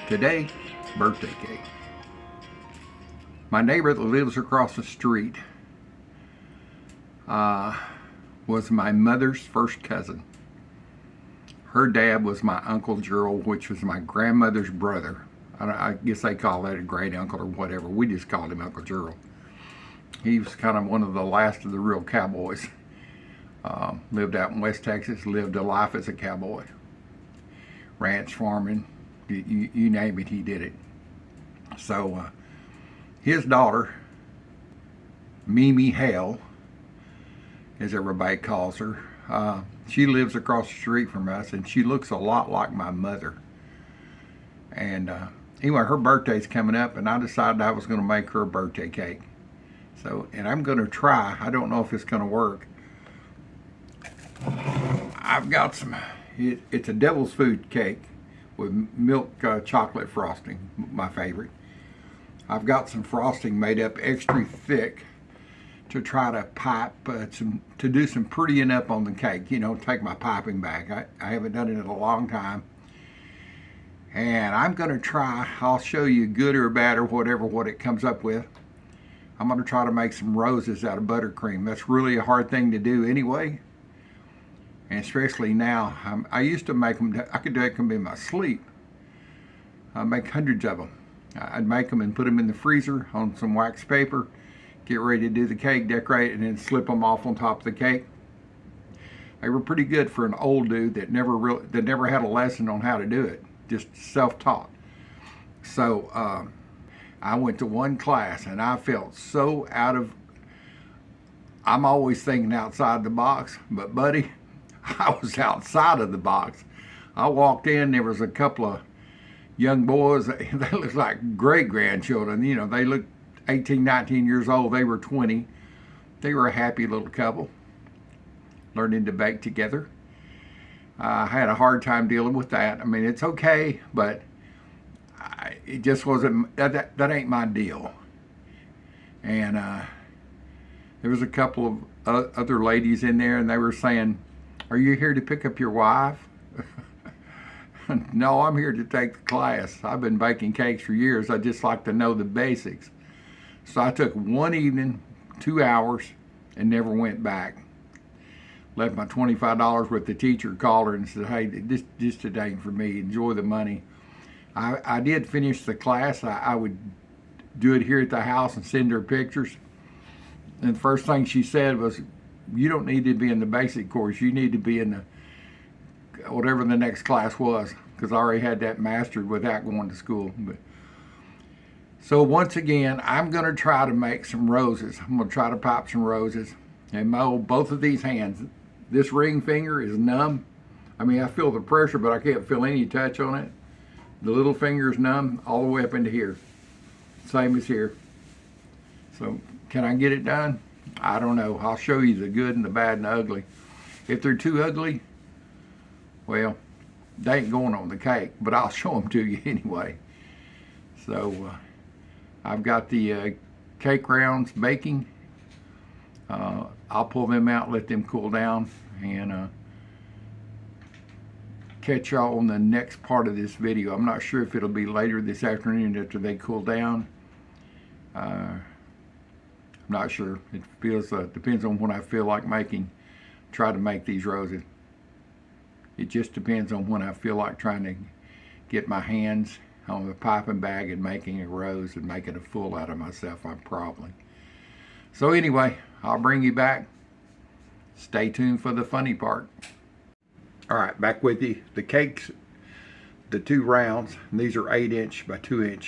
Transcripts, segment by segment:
Today, birthday cake. My neighbor that lives across the street was my mother's first cousin. Her dad was my Uncle Gerald, which was my grandmother's brother. I guess they call that a great uncle or whatever. We just called him Uncle Gerald. He was kind of one of the last of the real cowboys. Lived out in West Texas, lived a life as a cowboy. Ranch farming, you name it, he did it. So his daughter, Mimi Hale, as everybody calls her, she lives across the street from us, and she looks a lot like my mother. And anyway, her birthday's coming up, and I decided I was going to make her a birthday cake. So, and I'm going to try. I don't know if it's going to work. I've got some, it's a devil's food cake with milk chocolate frosting, my favorite. I've got some frosting made up extra thick to try to pipe to do some prettying up on the cake, you know, take my piping back. I haven't done it in a long time. And I'm going to try, I'll show you good or bad or whatever, what it comes up with. I'm going to try to make some roses out of buttercream. That's really a hard thing to do anyway. And especially now, I used to make them, I could make them in my sleep. I make hundreds of them. I'd make them and put them in the freezer on some wax paper, get ready to do the cake, decorate, and then slip them off on top of the cake. They were pretty good for an old dude that never had a lesson on how to do it, just self-taught. So I went to one class and I felt so I'm always thinking outside the box, but buddy, I was outside of the box. I walked in, there was a couple of young boys, they looked like great-grandchildren. You know, they looked 18, 19 years old. They were 20. They were a happy little couple, learning to bake together. I had a hard time dealing with that. I mean, it's okay, but it just wasn't, that ain't my deal. And there was a couple of other ladies in there, and they were saying, "Are you here to pick up your wife?" No, I'm here to take the class. I've been baking cakes for years. I just like to know the basics. So I took one evening, 2 hours, and never went back. Left my $25 with the teacher, called her and said, "Hey, this today ain't for me. Enjoy the money." I did finish the class. I would do it here at the house and send her pictures. And the first thing she said was, "You don't need to be in the basic course. You need to be in the whatever the next class was," because I already had that mastered without going to school. But so once again, I'm going to try to make some roses. I'm going to try to pop some roses. And both of these hands, this ring finger is numb. I mean, I feel the pressure, but I can't feel any touch on it. The little finger is numb all the way up into here. Same as here. So can I get it done? I don't know. I'll show you the good and the bad and the ugly. If they're too ugly, well, they ain't going on the cake, but I'll show them to you anyway. So I've got the cake rounds baking. I'll pull them out, let them cool down, and catch y'all on the next part of this video. I'm not sure if it'll be later this afternoon after they cool down. I'm not sure. It depends on what I feel like making. Try to make these roses. It just depends on when I feel like trying to get my hands on the piping bag and making a rose and making a fool out of myself. I'm probably. So anyway, I'll bring you back. Stay tuned for the funny part. All right, back with you. The cakes, the 2 rounds, and these are 8" by 2".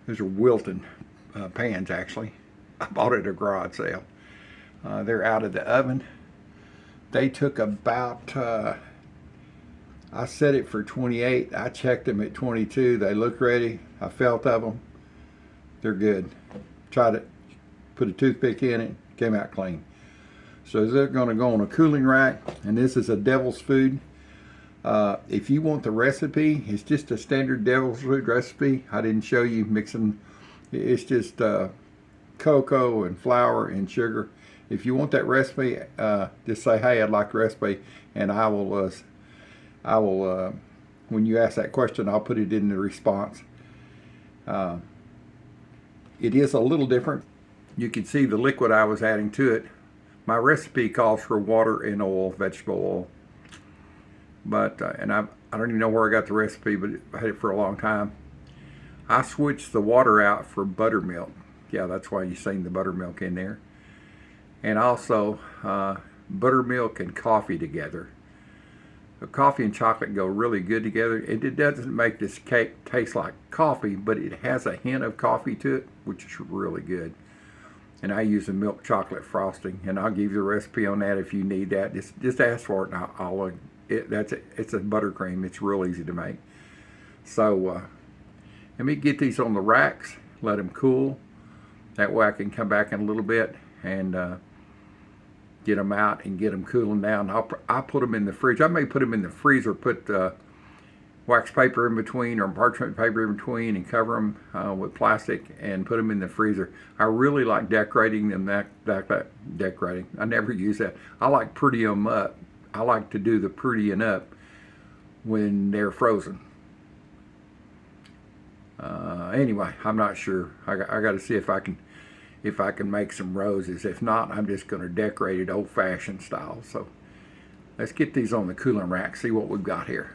These are Wilton pans, actually. I bought at a garage sale. They're out of the oven. They took about, I set it for 28. I checked them at 22. They look ready. I felt of them. They're good. Tried it, put a toothpick in it, came out clean. So they're going to go on a cooling rack, and this is a devil's food. If you want the recipe, it's just a standard devil's food recipe. I didn't show you mixing. It's just cocoa and flour and sugar. If you want that recipe, just say, hey, I'd like the recipe, and I will, when you ask that question, I'll put it in the response. It is a little different. You can see the liquid I was adding to it. My recipe calls for water and oil, vegetable oil. But, and I don't even know where I got the recipe, but I had it for a long time. I switched the water out for buttermilk. Yeah, that's why you've seen the buttermilk in there. And also buttermilk and coffee together. The coffee and chocolate go really good together. It doesn't make this cake taste like coffee, but it has a hint of coffee to it, which is really good. And I use a milk chocolate frosting, and I'll give you the recipe on that if you need that. Just ask for it, and it's a buttercream. It's real easy to make. So let me get these on the racks, let them cool. That way I can come back in a little bit and get them out and get them cooling down. I'll put them in the fridge. I may put them in the freezer, put wax paper in between or parchment paper in between and cover them with plastic and put them in the freezer. I really like decorating them decorating. I never use that. I like pretty them up. I like to do the prettying up when they're frozen. Anyway, I'm not sure. I got to see if I can make some roses. If not, I'm just going to decorate it old-fashioned style. So let's get these on the cooling rack, see what we've got here.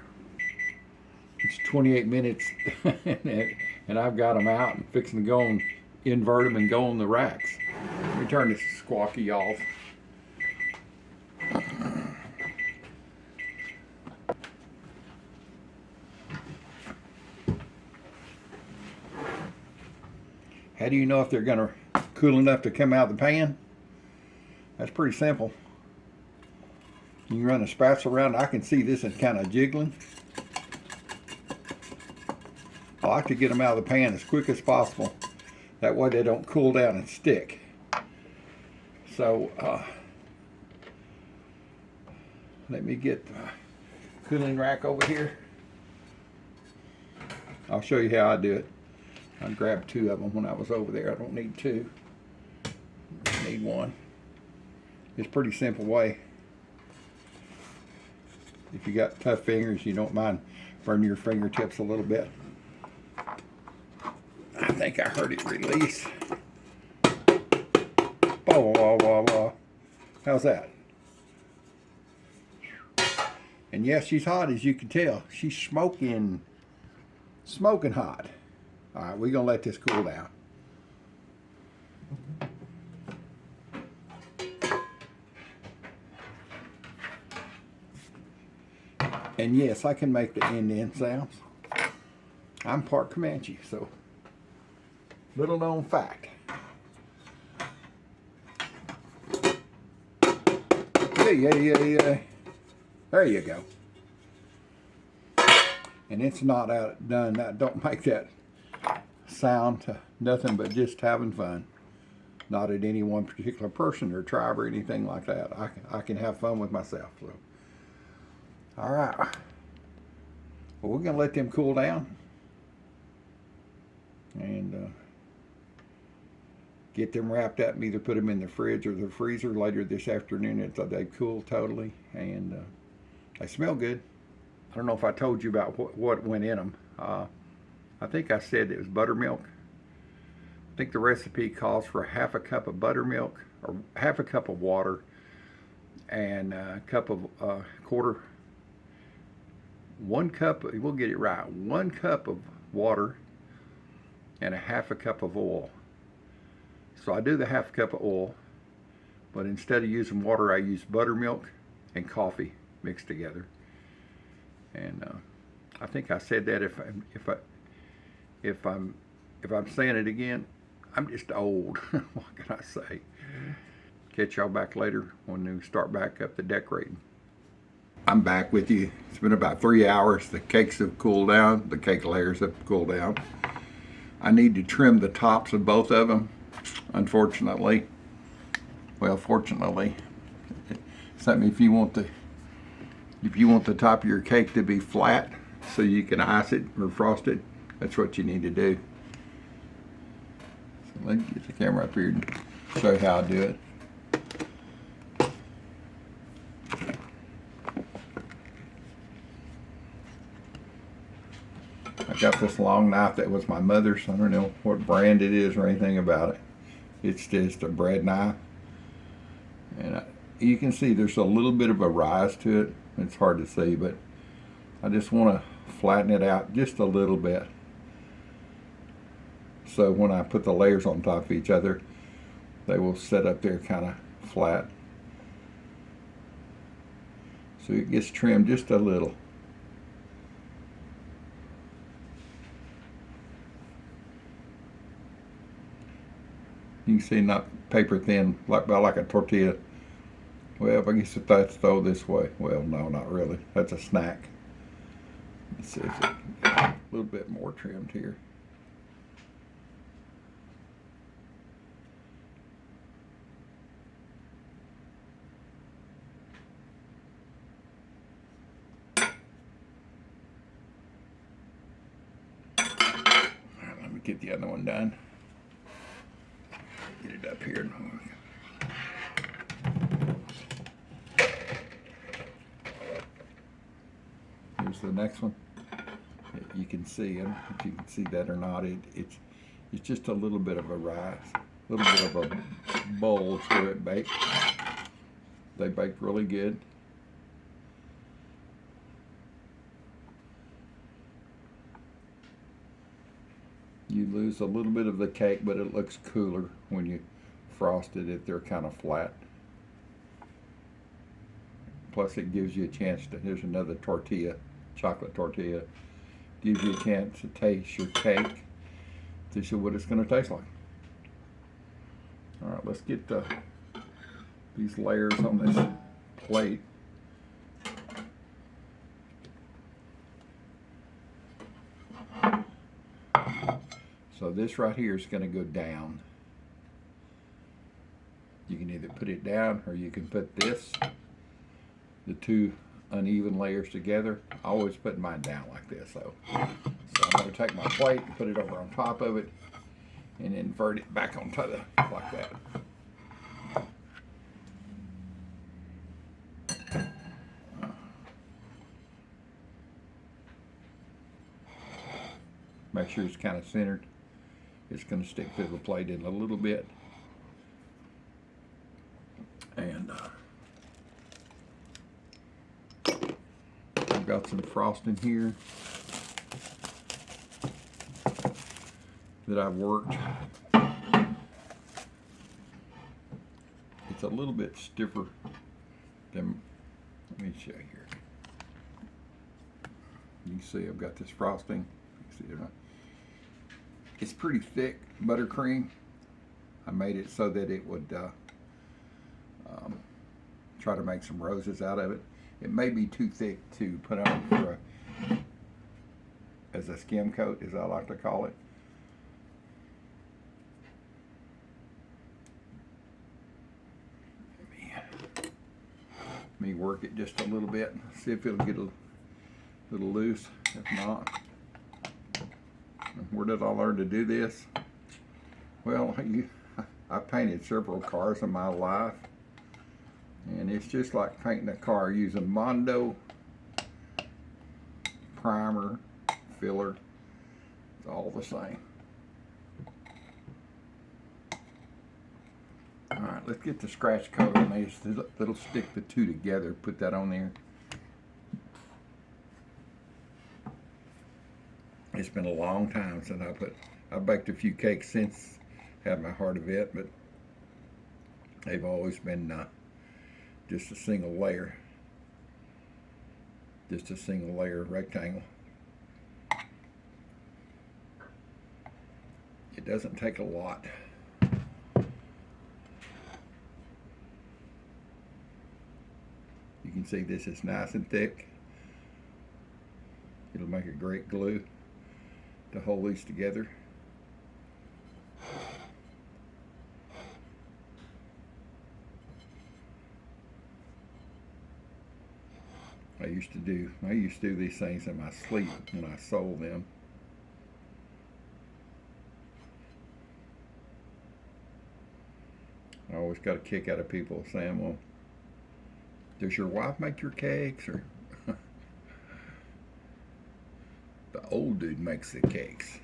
It's 28 minutes and I've got them out and fixing to go and invert them and go on the racks. Let me turn this squawky off. How do you know if they're going to cool enough to come out of the pan? That's pretty simple. You can run a spatula around. I can see this is kind of jiggling. I like to get them out of the pan as quick as possible. That way they don't cool down and stick. So let me get the cooling rack over here. I'll show you how I do it. I grabbed 2 of them when I was over there. I don't need 2. I need 1. It's a pretty simple way. If you got tough fingers, you don't mind burning your fingertips a little bit. I think I heard it release. Blah, blah, blah, blah. How's that? And yes, she's hot, as you can tell. She's smoking hot. All right, we're gonna let this cool down. And yes, I can make the end sounds. I'm part Comanche, so little known fact. Yeah. There you go. And it's not done. Don't make that sound to nothing but just having fun. Not at any one particular person or tribe or anything like that. I can have fun with myself. So, all right. Well, we're gonna let them cool down and get them wrapped up and either put them in the fridge or the freezer later this afternoon until they cool totally. And They smell good. I don't know if I told you about what went in them. I think I said it was buttermilk. I think the recipe calls for half a cup of buttermilk, or half a cup of water, and a cup of quarter, 1 cup, we'll get it right, 1 cup of water and a half a cup of oil. So I do the half cup of oil, but instead of using water, I use buttermilk and coffee mixed together. And I think I said that. If I'm saying it again, I'm just old. What can I say? Catch y'all back later when we start back up the decorating. I'm back with you. It's been about 3 hours. The cakes have cooled down. The cake layers have cooled down. I need to trim the tops of both of them, unfortunately. Well, fortunately. Something if you want the top of your cake to be flat so you can ice it or frost it, that's what you need to do. So let me get the camera up here and show you how I do it. I got this long knife that was my mother's. I don't know what brand it is or anything about it. It's just a bread knife. And you can see there's a little bit of a rise to it. It's hard to see, but I just want to flatten it out just a little bit. So when I put the layers on top of each other, they will sit up there kind of flat. So it gets trimmed just a little. You can see not paper thin, like a tortilla. Well, if I guess if that's throw this way. Well, no, not really. That's a snack. Let's see if it can get a little bit more trimmed here. Let me get the other one done. Get it up here. Here's the next one. You can see them. If you can see that or not, it's just a little bit of a rise, a little bit of a bulge where it baked. They bake really good. You lose a little bit of the cake, but it looks cooler when you frost it if they're kind of flat. Plus it gives you a chance to, here's another tortilla, chocolate tortilla. Gives you a chance to taste your cake to see what it's going to taste like. All right, let's get these layers on this plate. So this right here is going to go down. You can either put it down or you can put this, the two uneven layers together. I always put mine down like this though. So I'm going to take my plate and put it over on top of it and invert it back on top of like that. Make sure it's kind of centered. It's going to stick to the plate in a little bit. And I've got some frosting here that I've worked. It's a little bit stiffer than, let me show you here. You can see I've got this frosting. You see it? It's pretty thick buttercream. I made it so that it would try to make some roses out of it. It may be too thick to put on for as a skim coat, as I like to call it. Let me work it just a little bit, see if it'll get a little loose. If not, where did I learn to do this? Well, I painted several cars in my life, and it's just like painting a car using Mondo primer, filler, it's all the same. All right, let's get the scratch coat on these. That'll stick the two together. Put that on there. It's been a long time since I baked a few cakes since, had my heart of it, but they've always been just a single layer. Just a single layer rectangle. It doesn't take a lot. You can see this is nice and thick. It'll make a great glue to hold these together. I used to do these things in my sleep when I sold them. I always got a kick out of people saying, well, does your wife make your cakes? Or the old dude makes the cakes.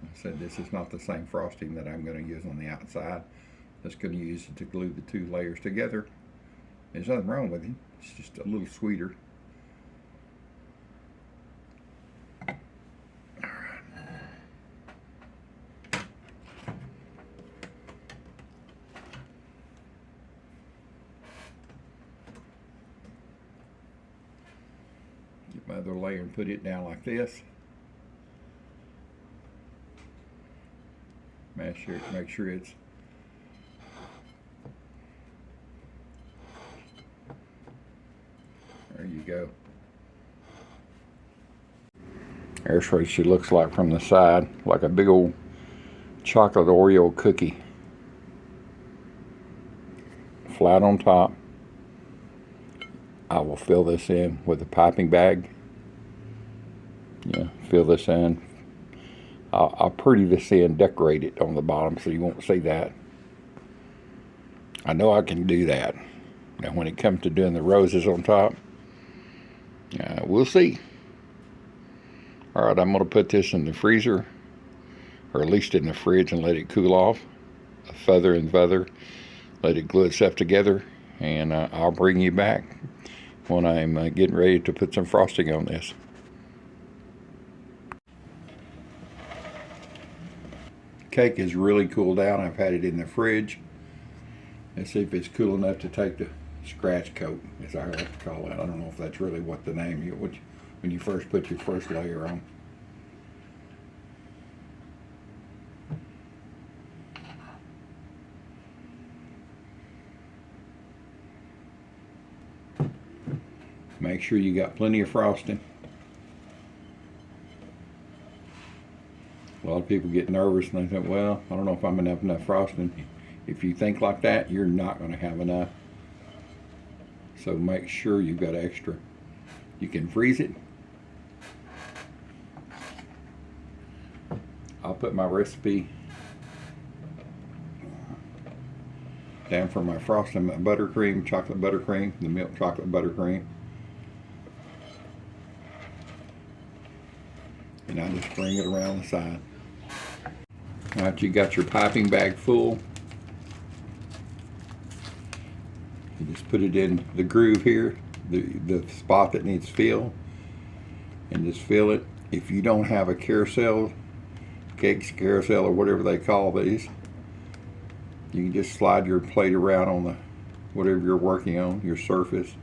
I said, this is not the same frosting that I'm going to use on the outside. That's going to use it to glue the two layers together. There's nothing wrong with it. It's just a little sweeter. Get my other layer and put it down like this. Make sure it's there you go. There's what she looks like from the side, like a big old chocolate Oreo cookie. Flat on top. I will fill this in with a piping bag. Yeah, fill this in. I'll pretty this in, decorate it on the bottom so you won't see that. I know I can do that. Now when it comes to doing the roses on top, we'll see. All right, I'm going to put this in the freezer, or at least in the fridge, and let it cool off. Feather and feather. Let it glue itself together, and I'll bring you back when I'm getting ready to put some frosting on this. Cake is really cooled down. I've had it in the fridge. Let's see if it's cool enough to take the scratch coat, as I like to call it. I don't know if that's really what the name is, when you first put your first layer on. Make sure you got plenty of frosting. A lot of people get nervous and they think, well, I don't know if I'm gonna have enough frosting. If you think like that, you're not going to have enough. So make sure you've got extra. You can freeze it. I'll put my recipe down for my frosting, my buttercream, chocolate buttercream, the milk chocolate buttercream. And I just bring it around the side. All right, you got your piping bag full. You just put it in the groove here, the spot that needs fill, and just fill it. If you don't have a carousel, cakes carousel, or whatever they call these, you can just slide your plate around on the whatever you're working on, your surface.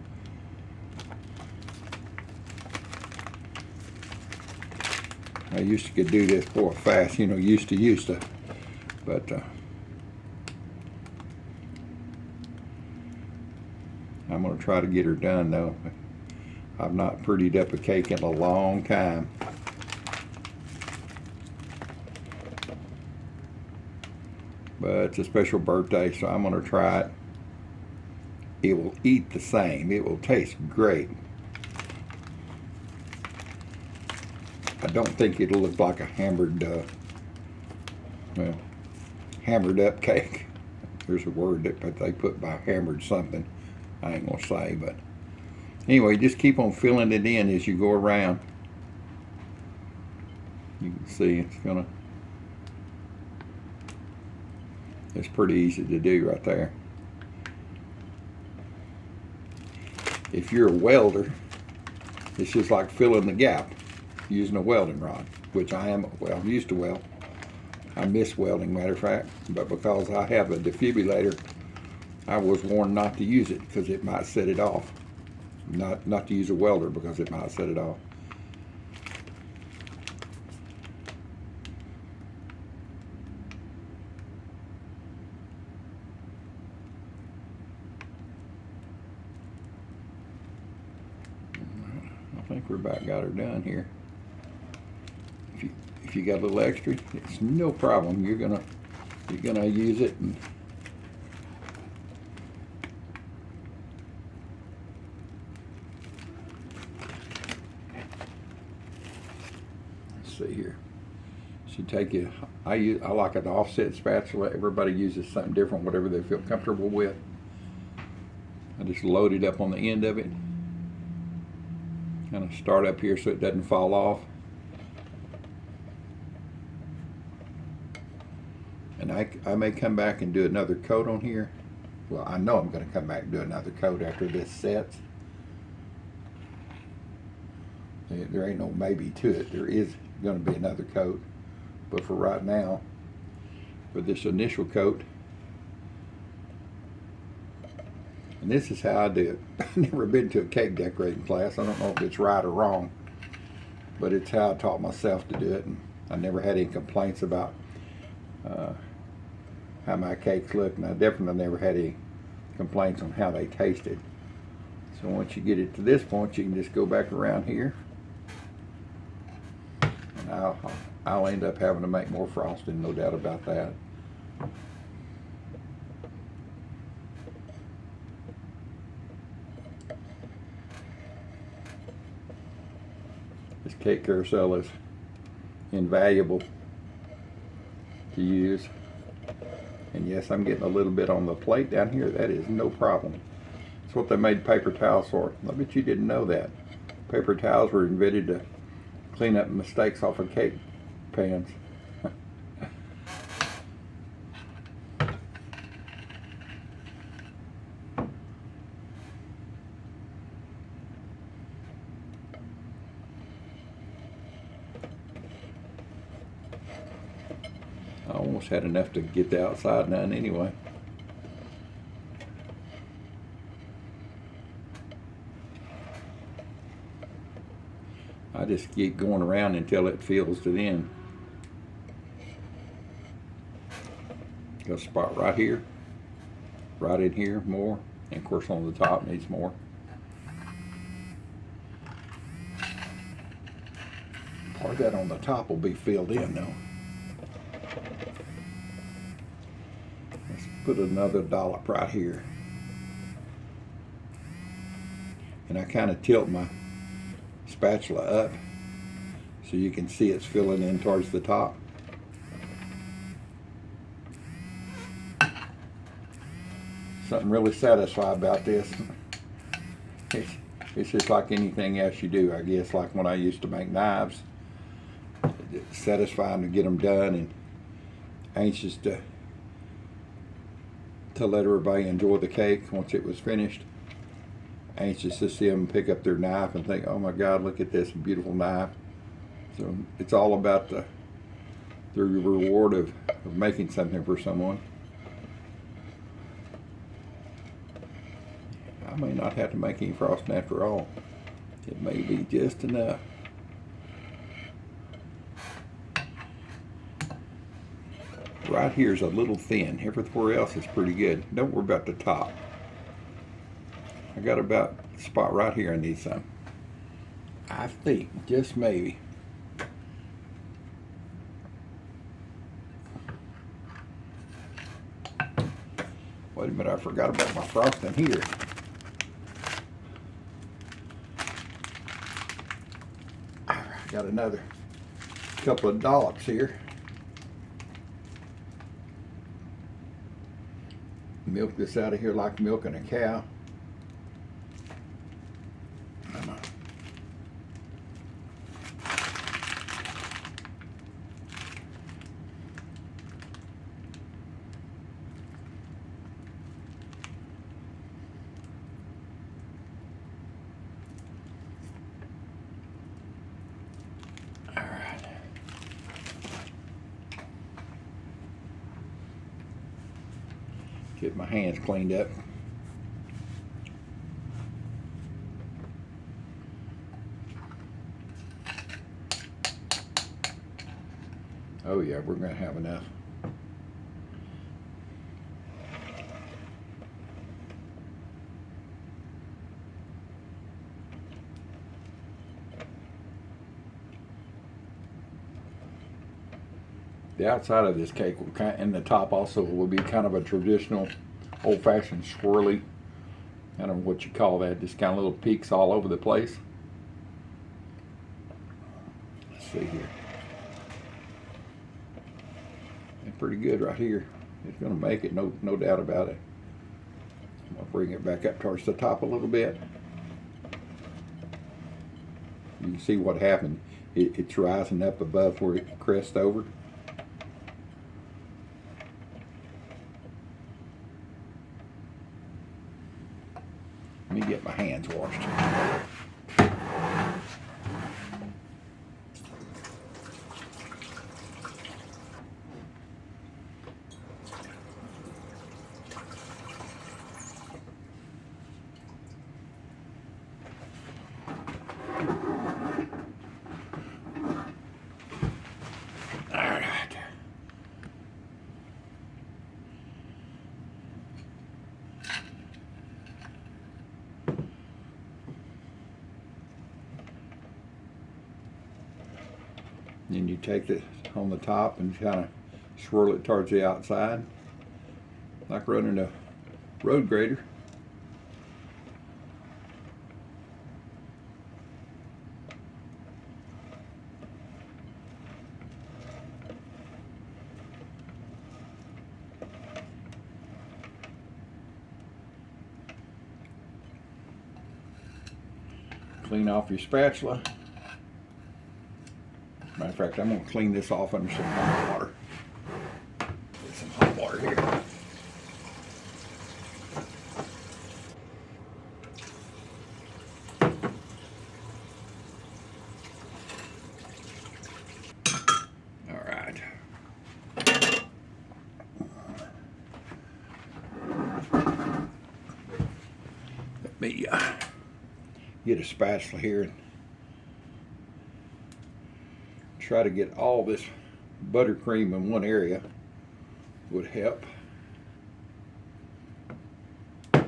I used to do this for fast, used to, but I'm going to try to get her done though. I've not prettied up a cake in a long time. But it's a special birthday, so I'm going to try it. It will eat the same. It will taste great. I don't think it'll look like a hammered up cake. There's a word that they put by hammered something. I ain't gonna say, but anyway, just keep on filling it in as you go around. You can see it's pretty easy to do right there. If you're a welder, it's just like filling the gap using a welding rod, which I am, well, used to weld. I miss welding, matter of fact, but because I have a defibrillator, I was warned not to use it because it might set it off. Not to use a welder because it might set it off. I think we're about got her done here. If you got a little extra, it's no problem. You're gonna use it. And let's see here. Should take you. I like an offset spatula. Everybody uses something different, whatever they feel comfortable with. I just load it up on the end of it. Kind of start up here so it doesn't fall off. And I may come back and do another coat on here. Well, I know I'm going to come back and do another coat after this sets. There ain't no maybe to it. There is going to be another coat. But for right now, for this initial coat, and this is how I do it. I've never been to a cake decorating class. I don't know if it's right or wrong, but it's how I taught myself to do it. And I never had any complaints about how my cakes look, and I definitely never had any complaints on how they tasted. So once you get it to this point, you can just go back around here, and I'll end up having to make more frosting, no doubt about that. This cake carousel is invaluable to use. And yes, I'm getting a little bit on the plate down here. That is no problem. That's what they made paper towels for. I bet you didn't know that. Paper towels were invented to clean up mistakes off of cake pans. I almost had enough to get the outside done anyway. I just keep going around until it fills it in. Got a spot right here, right in here, more, and of course on the top needs more. Part of that on the top will be filled in though. Let's put another dollop right here. And I kind of tilt my spatula up so you can see it's filling in towards the top. Something really satisfying about this. It's just like anything else you do, I guess, like when I used to make knives. It's satisfying to get them done, and anxious to let everybody enjoy the cake once it was finished. Anxious to see them pick up their knife and think, oh my God, look at this beautiful knife. So it's all about the reward of making something for someone. I may not have to make any frosting after all. It may be just enough. Right here is a little thin. Everywhere else is pretty good. Don't worry about the top. I got about a spot right here I need some. I think, just maybe. Wait a minute, I forgot about my frosting here. I got another couple of dollops here. Milk this out of here like milking a cow. Get my hands cleaned up. Oh yeah, we're gonna have enough. The outside of this cake will and the top also will be kind of a traditional old-fashioned swirly. I don't know what you call that, just kind of little peaks all over the place. Let's see here. It's pretty good right here. It's gonna make it, no doubt about it. I'm gonna bring it back up towards the top a little bit. You can see what happened. It's rising up above where it crests over. Let me get my hands washed. All right. Then you take it on the top and kind of swirl it towards the outside, like running a road grader. Clean off your spatula. Matter of fact, I'm going to clean this off under some hot water. Get some hot water here. All right. Let me get a spatula here and try to get all this buttercream in one area. Would help. Yeah,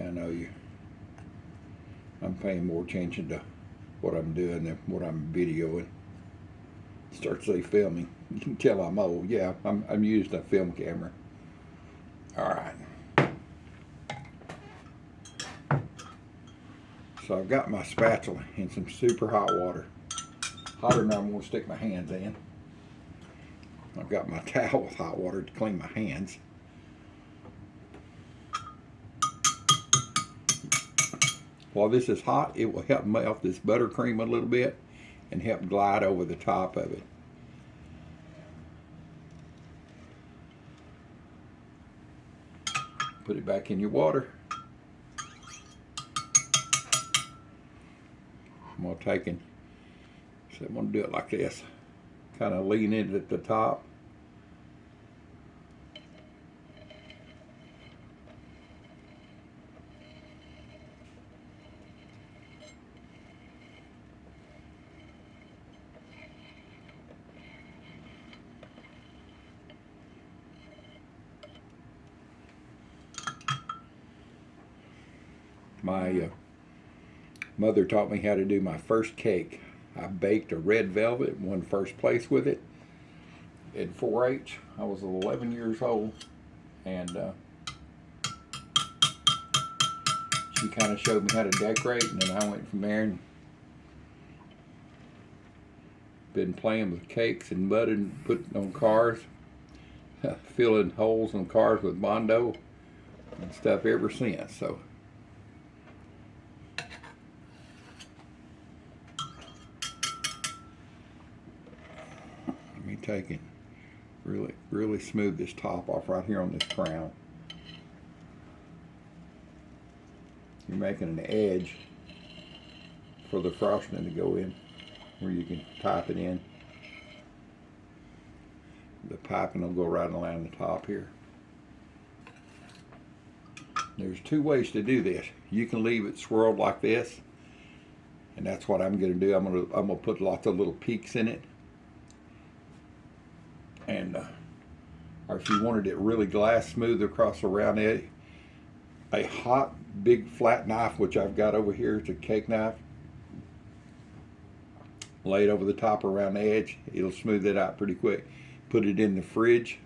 I know you. I'm paying more attention to what I'm doing than what I'm videoing. Start to say filming. You can tell I'm old. Yeah, I'm using a film camera. All right. So I've got my spatula in some super hot water. Hotter than I'm going to stick my hands in. I've got my towel with hot water to clean my hands. While this is hot, it will help melt this buttercream a little bit and help glide over the top of it. Put it back in your water. I'm going to take and so I'm going to do it like this. Kind of lean in at the top. My mother taught me how to do my first cake. I baked a red velvet, won first place with it in 4-H. I was 11 years old, and she kind of showed me how to decorate, and then I went from there and been playing with cakes and budding, putting on cars, filling holes in cars with Bondo and stuff ever since. So. Take and really smooth this top off right here on this crown. You're making an edge for the frosting to go in, where you can type it in. The piping will go right along the top here. There's two ways to do this. You can leave it swirled like this, and that's what I'm going to do. I'm going to put lots of little peaks in it, and or if you wanted it really glass smooth across the round edge, a hot big flat knife, which I've got over here, it's a cake knife. Lay it over the top around the edge. It'll smooth it out pretty quick. Put it in the fridge.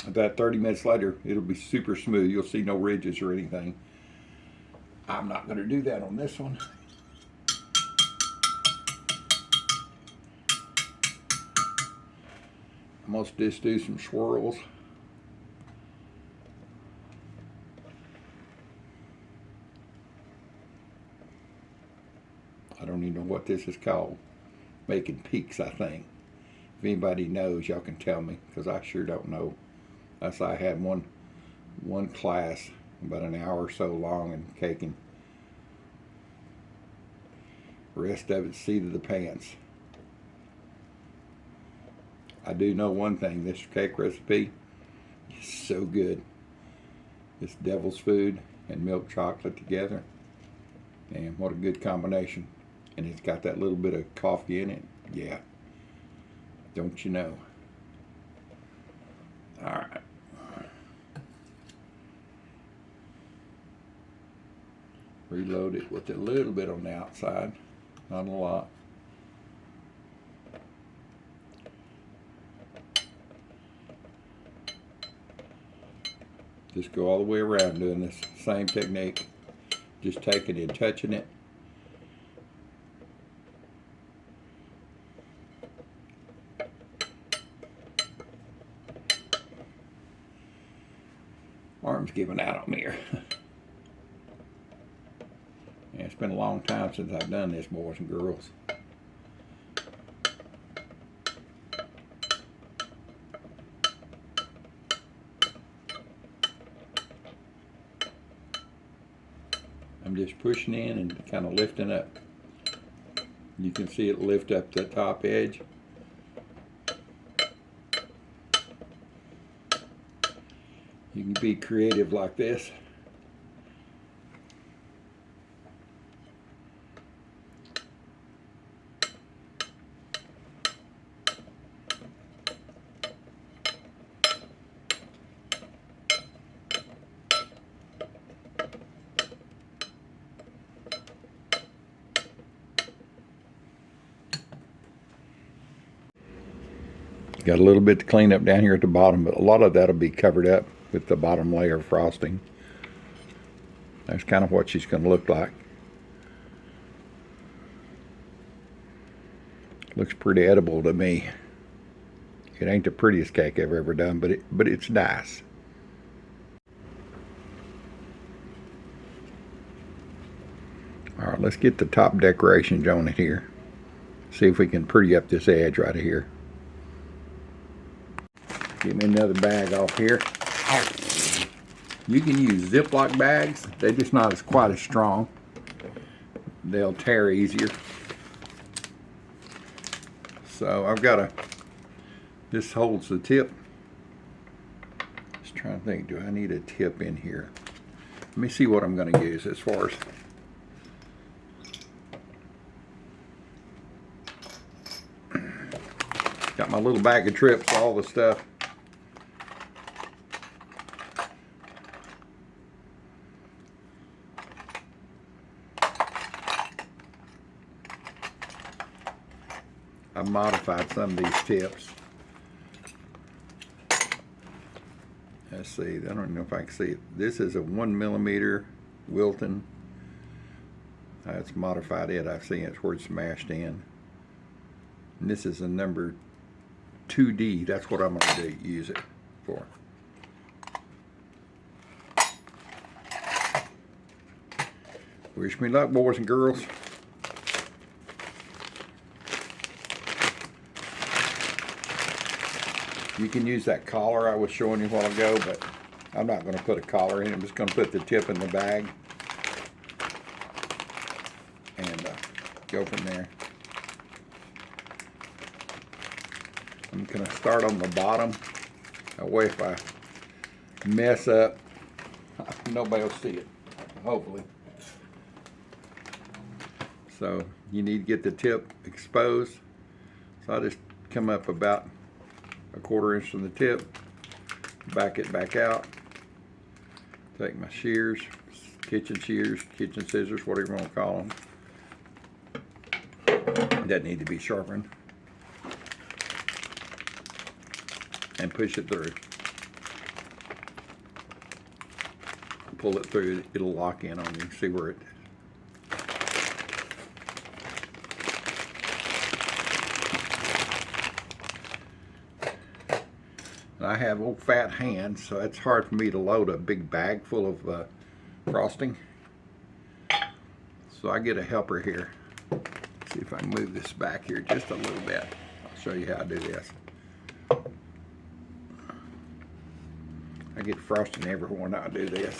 About 30 minutes later, it'll be super smooth. You'll see no ridges or anything. I'm not going to do that on this one. I'm going to just do some swirls. I don't even know what this is called. Making peaks, I think. If anybody knows, y'all can tell me, because I sure don't know. That's I had one class, about an hour or so long, in caking. The rest of it's seat of the pants. I do know one thing, this cake recipe is so good. It's devil's food and milk chocolate together. And what a good combination. And it's got that little bit of coffee in it. Yeah. Don't you know? All right. Reload it with a little bit on the outside. Not a lot. Just go all the way around doing this same technique. Just taking it and touching it. Arm's giving out on me here. Yeah, it's been a long time since I've done this, boys and girls. I'm just pushing in and kind of lifting up. You can see it lift up the top edge. You can be creative like this. Got a little bit to clean up down here at the bottom, but a lot of that'll be covered up with the bottom layer of frosting. That's kind of what she's going to look like. Looks pretty edible to me. It ain't the prettiest cake I've ever done, but it's nice. All right, let's get the top decorations on it here. See if we can pretty up this edge right here. Get me another bag off here. You can use Ziploc bags. They're just not quite as strong. They'll tear easier. So I've got this holds the tip. Just trying to think, do I need a tip in here? Let me see what I'm going to use as far as. Got my little bag of trips, all the stuff. I've modified some of these tips. Let's see, I don't know if I can see it. This is a 1mm Wilton. That's modified it. I've seen it's where it's smashed in. And this is a number 2D. That's what I'm going to use it for. Wish me luck, boys and girls. You can use that collar I was showing you a while ago, but I'm not going to put a collar in. I'm just going to put the tip in the bag. And go from there. I'm gonna start on the bottom. That way if I mess up, nobody will see it, hopefully. So you need to get the tip exposed. So I just come up about a 1/4 inch from the tip, back it back out, take my shears, kitchen scissors, whatever you want to call them. That need to be sharpened. And push it through. Pull it through, it'll lock in on you. See where it is. And I have old fat hands, so it's hard for me to load a big bag full of frosting. So I get a helper here. See if I can move this back here just a little bit. I'll show you how to do this. I get frosting everywhere when I do this.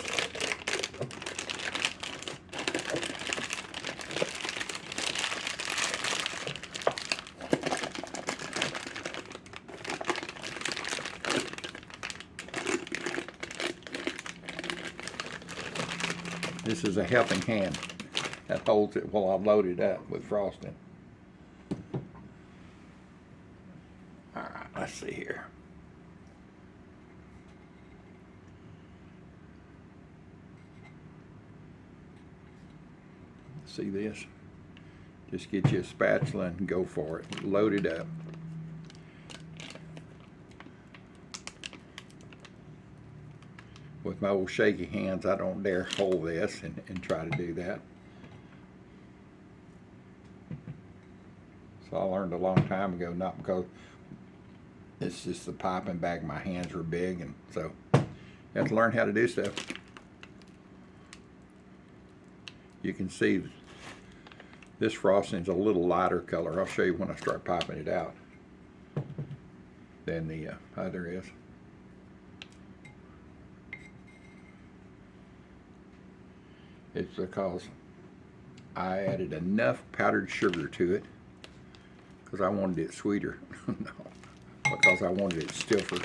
This is a helping hand that holds it while I load it up with frosting. All right, let's see here. See this? Just get you a spatula and go for it. Load it up. With my old shaky hands, I don't dare hold this and try to do that. So I learned a long time ago, not because it's just the piping bag, my hands were big, and so you have to learn how to do stuff. You can see this frosting's a little lighter color. I'll show you when I start popping it out than the other is. It's because I added enough powdered sugar to it because I wanted it sweeter. No, because I wanted it stiffer.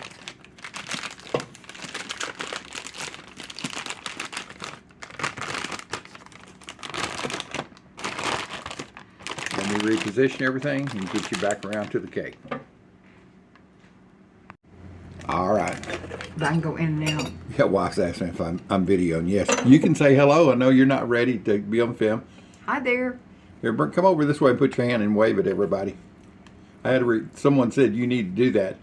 Let me reposition everything and get you back around to the cake. All right. I can go in and out. Yeah, wife's asking if I'm videoing. Yes, you can say hello. I know you're not ready to be on film. Hi there. Here, come over this way and put your hand and wave at everybody. I had to someone said you need to do that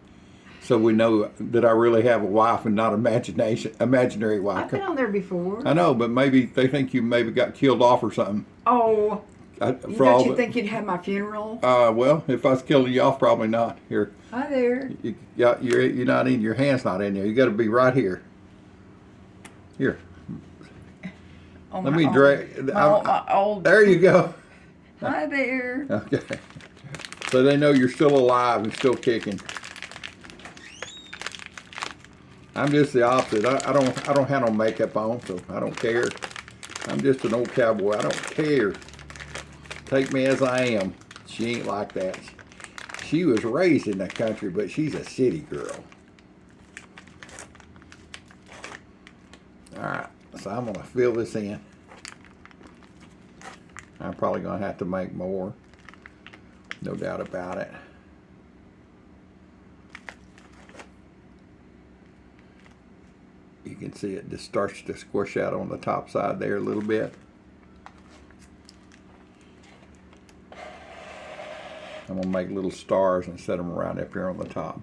so we know that I really have a wife and not imaginary wife. I've been on there before. I know, but maybe they think you maybe got killed off or something. Oh, don't you think you'd have my funeral? Well, if I was killing you off, probably not. Here. Hi there. You're not in. Your hand's not in there. You got to be right here. Here. Oh, Let me drag. My old. There you go. Hi there. Okay. So they know you're still alive and still kicking. I'm just the opposite. I don't have no makeup on, so I don't care. I'm just an old cowboy. I don't care. Take me as I am. She ain't like that. She was raised in the country, but she's a city girl. All right, so I'm gonna fill this in. I'm probably gonna have to make more. No doubt about it. You can see it just starts to squish out on the top side there a little bit. I'm gonna make little stars and set them around up here on the top.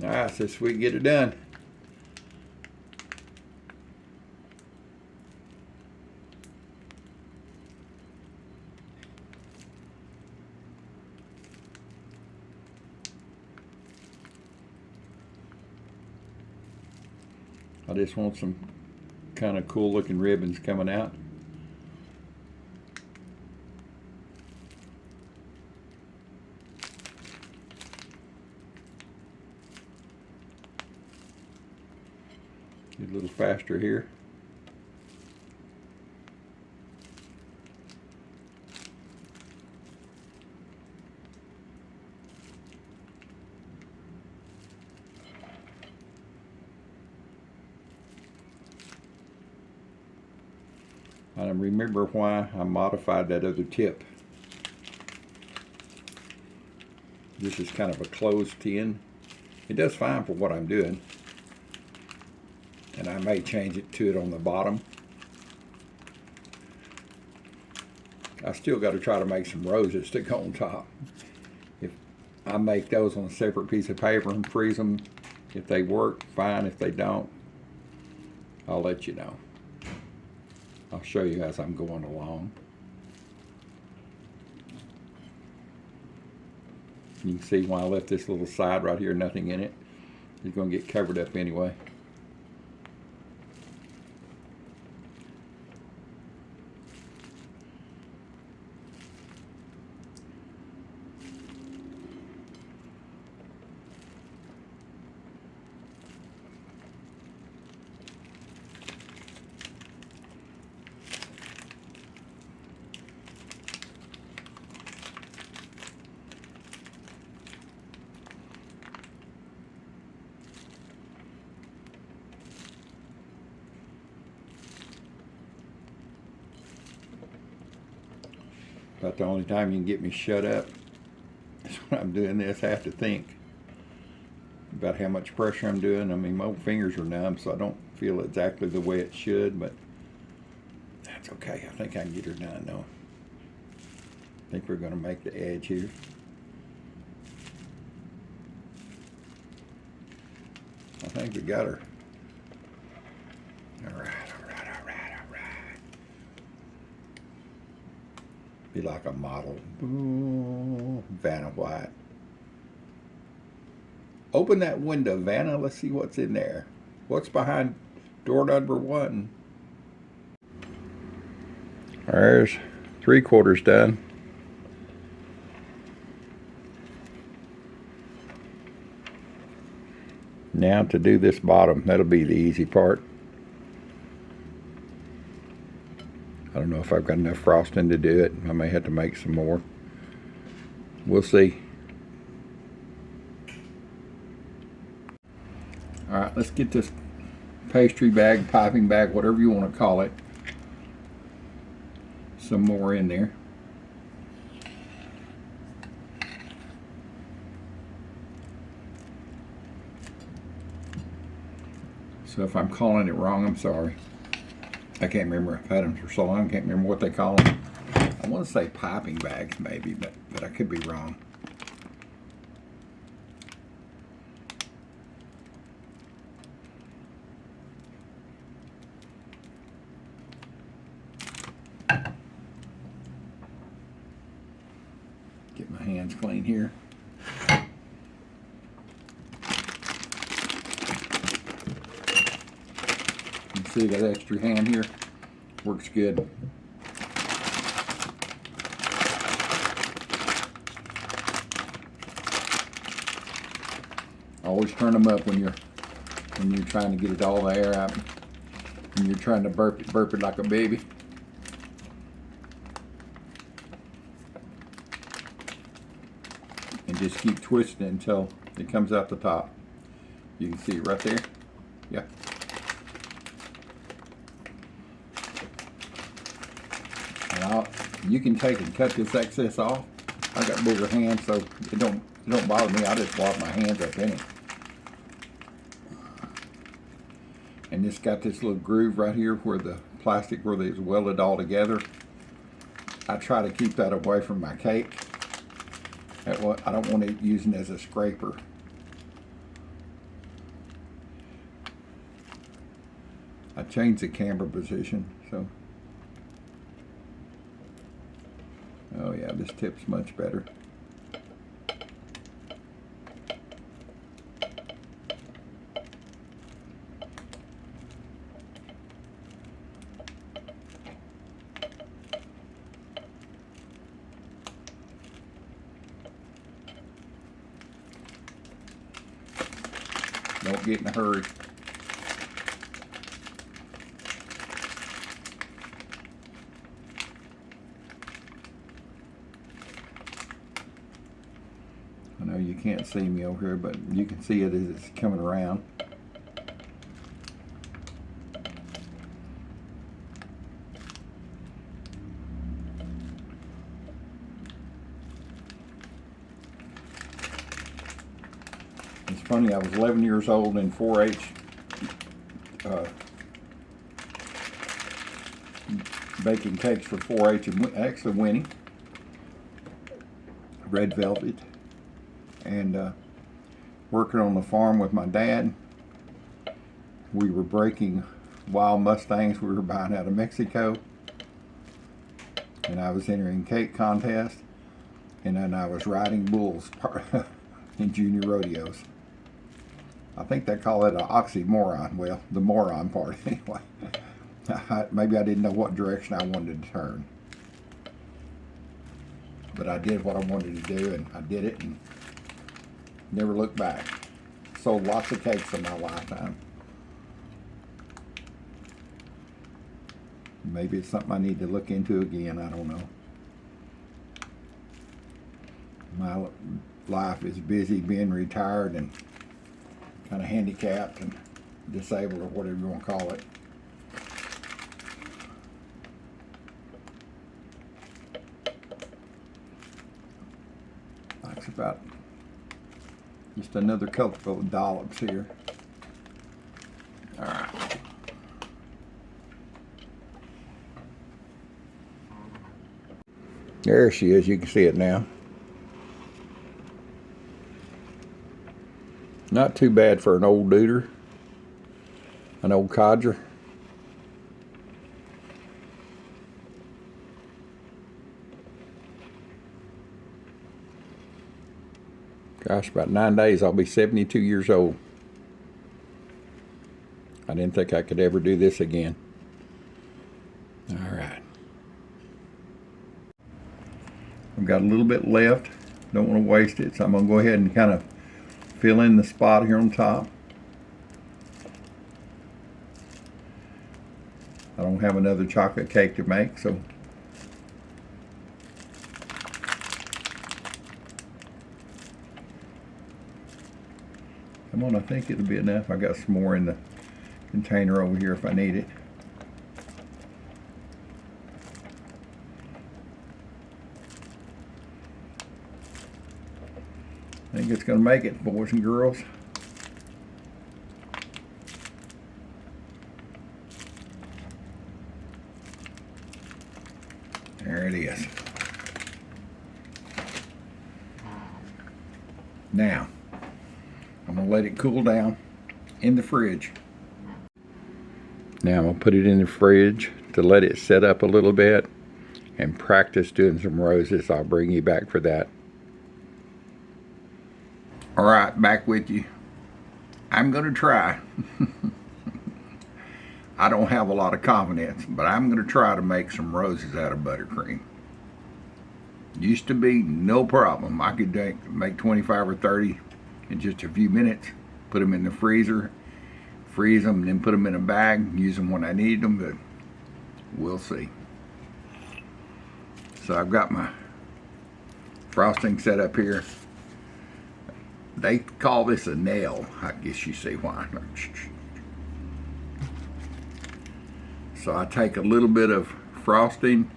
All right, so we can get it done. I just want some kind of cool looking ribbons coming out. Get a little faster here. I remember why I modified that other tip. This is kind of a closed tin. It does fine for what I'm doing. And I may change it to it on the bottom. I still got to try to make some roses to go on top. If I make those on a separate piece of paper and freeze them, if they work, fine. If they don't, I'll let you know. I'll show you as I'm going along. You can see why I left this little side right here, nothing in it. It's going to get covered up anyway. About the only time you can get me shut up is when I'm doing this. I have to think about how much pressure I'm doing. I mean, my fingers are numb, so I don't feel exactly the way it should, but that's okay. I think I can get her done, though. I think we're going to make the edge here. I think we got her. All right. Be like a model. Ooh, Vanna White. Open that window, Vanna. Let's see what's in there. What's behind door number 1? There's 3/4 done. Now to do this bottom. That'll be the easy part. I don't know if I've got enough frosting to do it. I may have to make some more. We'll see. All right, let's get this pastry bag, piping bag, whatever you want to call it, some more in there. So if I'm calling it wrong, I'm sorry. I can't remember. I've had them for so long, I can't remember what they call them. I want to say piping bags maybe, but I could be wrong. Get my hands clean here. See, that extra hand here works good. Always turn them up when you're trying to get it all the air out. When you're trying to burp it like a baby. And just keep twisting until it comes out the top. You can see it right there. Yeah. You can take and cut this excess off. I got bigger hands, so it don't bother me. I just wipe my hands up in it. And it's got this little groove right here where the plastic where it's welded all together. I try to keep that away from my cake. I don't want it using as a scraper. I changed the camera position, so. Oh yeah, this tip's much better. Don't get in a hurry. you can't see me over here, but you can see it as it's coming around. It's funny, I was 11 years old in 4-H baking cakes for 4-H and actually winning red velvet, and working on the farm with my dad. We were breaking wild Mustangs we were buying out of Mexico, and I was entering cake contests, and then I was riding bulls in junior rodeos. I think they call it an oxymoron. Well, the moron part anyway. Maybe I didn't know what direction I wanted to turn. But I did what I wanted to do, and I did it and never looked back. Sold lots of cakes in my lifetime. Maybe it's something I need to look into again, I don't know. My life is busy being retired and kind of handicapped and disabled, or whatever you want to call it. That's about just another couple of dollops here. All right. There she is. You can see it now. Not too bad for an old duder, an old codger. Gosh, about 9 days I'll be 72 years old. I didn't think I could ever do this again. All right. I've got a little bit left. Don't want to waste it, so I'm going to go ahead and kind of fill in the spot here on top. I don't have another chocolate cake to make, so come on, I think it'll be enough. I got some more in the container over here if I need it. I think it's going to make it, boys and girls. There it is. Now, I'm going to let it cool down in the fridge. Now I'm going to put it in the fridge to let it set up a little bit and practice doing some roses. I'll bring you back for that. All right, back with you. I'm going to try. I don't have a lot of confidence, but I'm going to try to make some roses out of buttercream. Used to be no problem. I could make 25 or 30 in just a few minutes, put them in the freezer, freeze them, and then put them in a bag, use them when I need them, but we'll see. So I've got my frosting set up here. They call this a nail. I guess you see why. So I take a little bit of frosting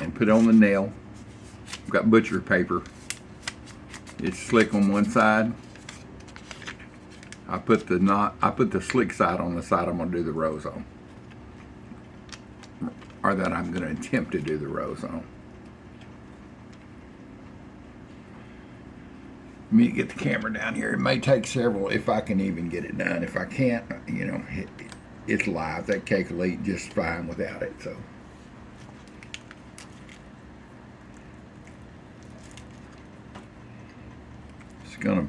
and put it on the nail. I've got butcher paper. It's slick on one side. I put the slick side on the side I'm going to do the rose on, or that I'm going to attempt to do the rose on. Let me get the camera down here. It may take several if I can even get it done. If I can't, you know, it's live. That cake will eat just fine without it. So it's gonna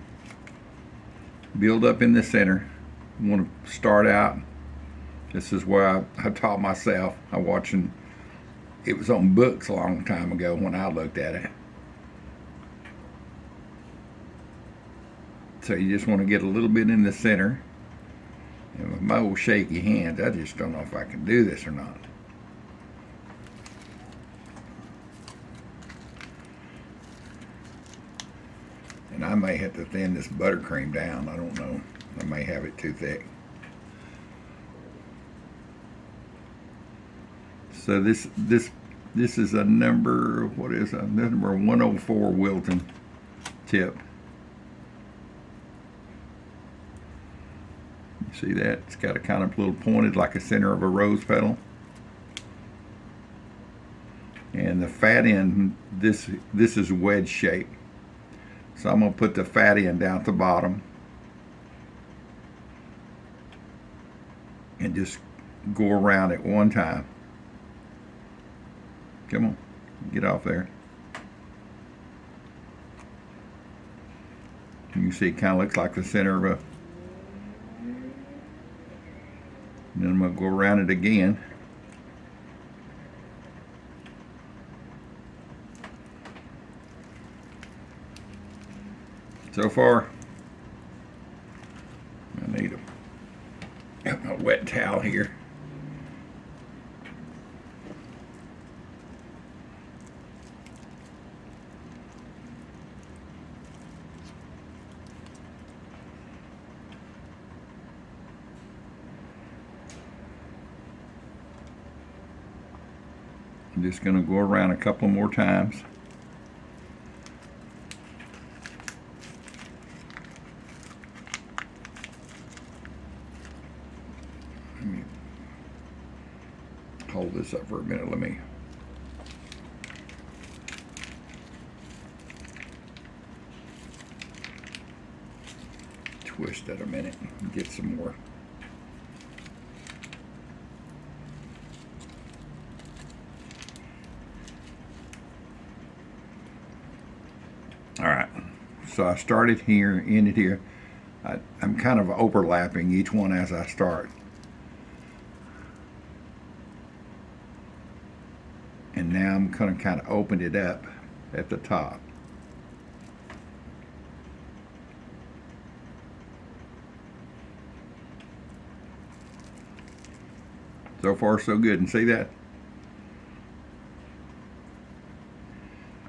build up in the center. I want to start out. This is where I taught myself. It was on books a long time ago when I looked at it. So you just want to get a little bit in the center. And with my old shaky hands, I just don't know if I can do this or not. I may have to thin this buttercream down. I don't know. I may have it too thick. So this is a number, what is it? Number 104 Wilton tip. You see that? It's got a kind of little pointed like a center of a rose petal. And the fat end, this is wedge shape. So I'm going to put the fat end down at the bottom and just go around it one time. Come on, get off there. You can see it kind of looks like the center of a, and then I'm going to go around it again. So far, I need a wet towel here. I'm just going to go around a couple more times. Let me hold this up for a minute. Let me twist it a minute and get some more. All right, so I started here, ended here. I'm kind of overlapping each one as I start. And now I'm going to kind of open it up at the top. So far, so good. And see that?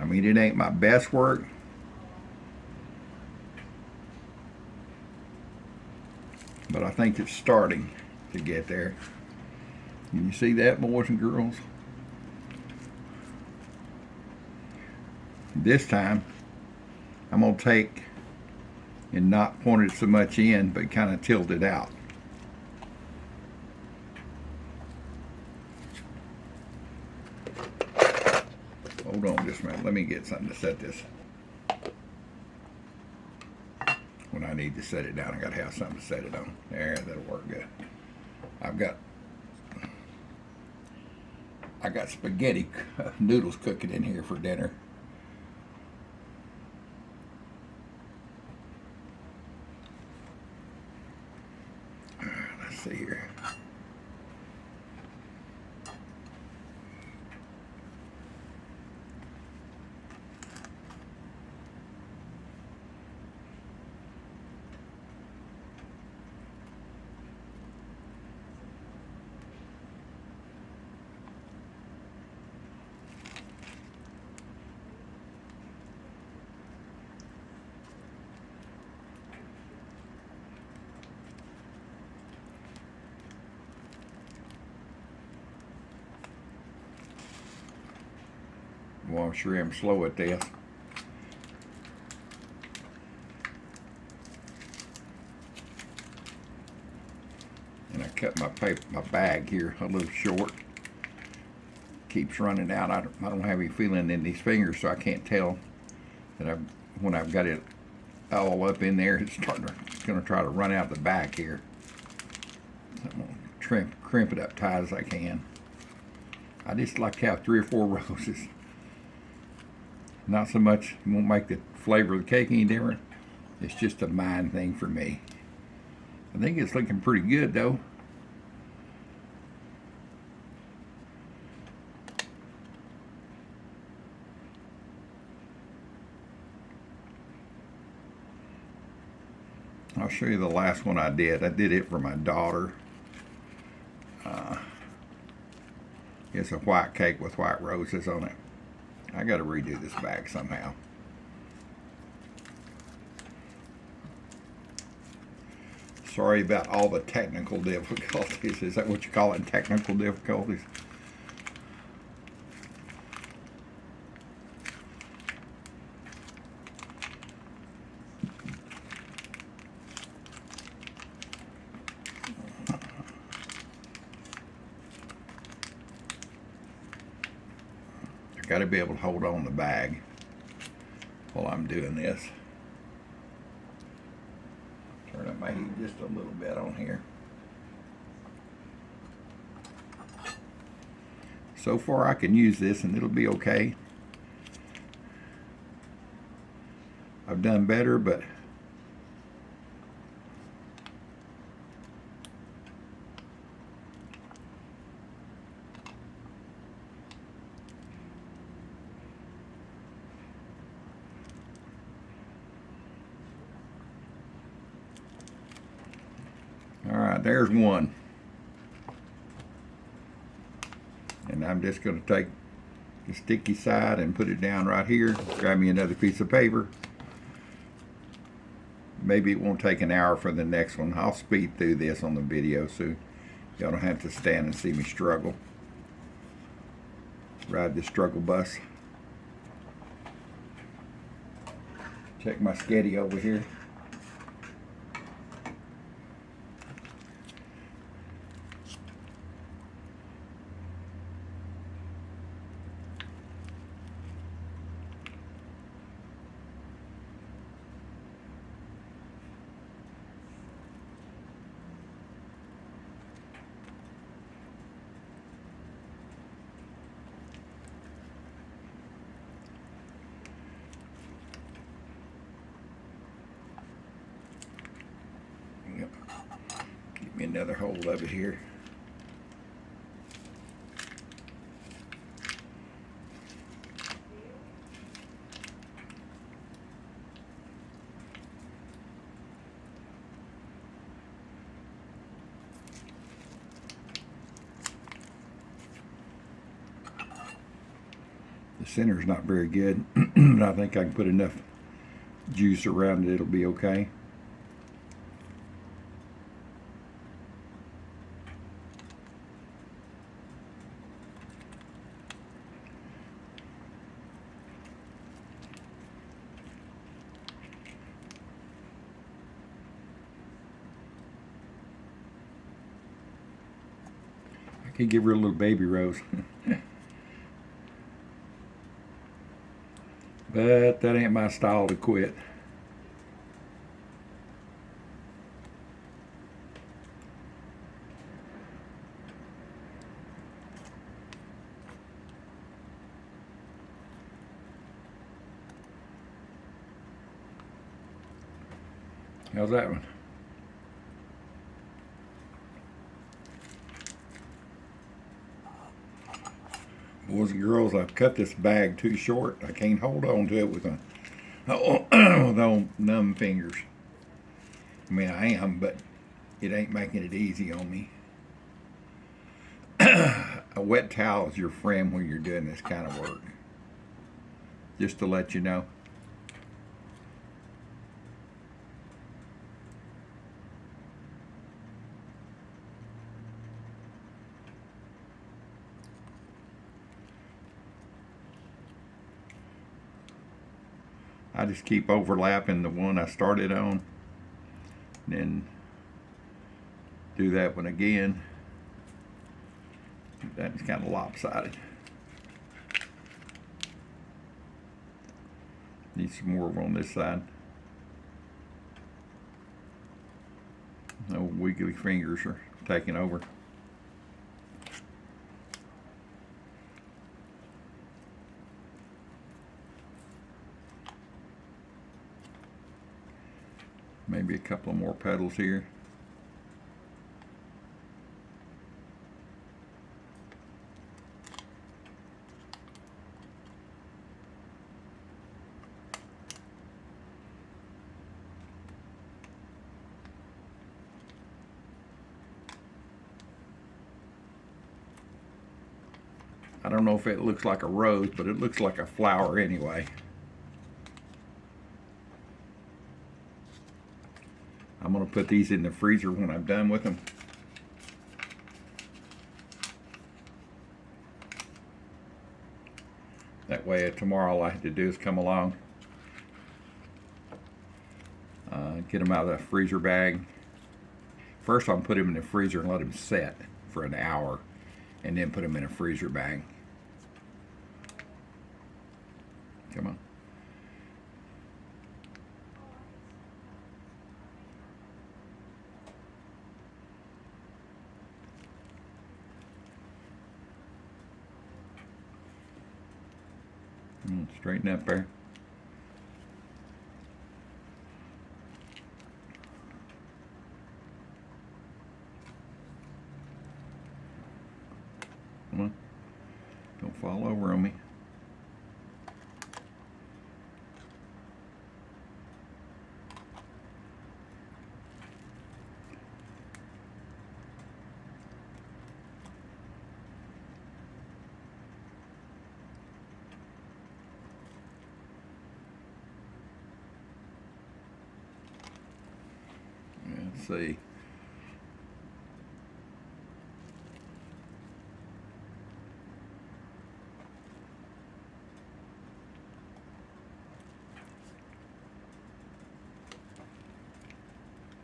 I mean, it ain't my best work. But I think it's starting to get there. Can you see that, boys and girls? This time, I'm going to take and not point it so much in, but kind of tilt it out. Hold on just a minute. Let me get something to set this. When I need to set it down, I got to have something to set it on. There, that'll work good. I got spaghetti noodles cooking in here for dinner. Let's see here. Well, I'm sure I'm slow at this. And I cut my bag here a little short. Keeps running out. I don't have any feeling in these fingers, so I can't tell that when I've got it all up in there, it's going to try to run out the back here. So I'm going to crimp it up tight as I can. I just like to have 3 or 4 roses. Not so much, it won't make the flavor of the cake any different. It's just a mind thing for me. I think it's looking pretty good though. I'll show you the last one I did. I did it for my daughter. It's a white cake with white roses on it. I got to redo this bag somehow. Sorry about all the technical difficulties. Is that what you call it, technical difficulties? I got to be able to hold on the bag while I'm doing this. Turn up my heat just a little bit on here. So far I can use this and it'll be okay. I've done better, but all right, there's one. And I'm just going to take the sticky side and put it down right here. Grab me another piece of paper. Maybe it won't take an hour for the next one. I'll speed through this on the video so y'all don't have to stand and see me struggle. Ride the struggle bus. Check my sketty over here. Yep. Give me another hold of it here. The center's not very good, but I think I can put enough juice around it, it'll be okay. I could give her a little baby rose. But that ain't my style to quit. How's that one? Boys and girls, I've cut this bag too short. I can't hold on to it with numb fingers. I mean, I am, but it ain't making it easy on me. A wet towel is your friend when you're doing this kind of work. Just to let you know. I just keep overlapping the one I started on, then do that one again. That's kind of lopsided. Need some more on this side. No wiggly fingers are taking over. Maybe a couple of more petals here. I don't know if it looks like a rose, but it looks like a flower anyway. I'm going to put these in the freezer when I'm done with them. That way tomorrow all I have to do is come along, get them out of the freezer bag. First I'll put them in the freezer and let them set for an hour, and then put them in a freezer bag. Come on. Straighten up there. Come on. Don't fall over on me. Let's see.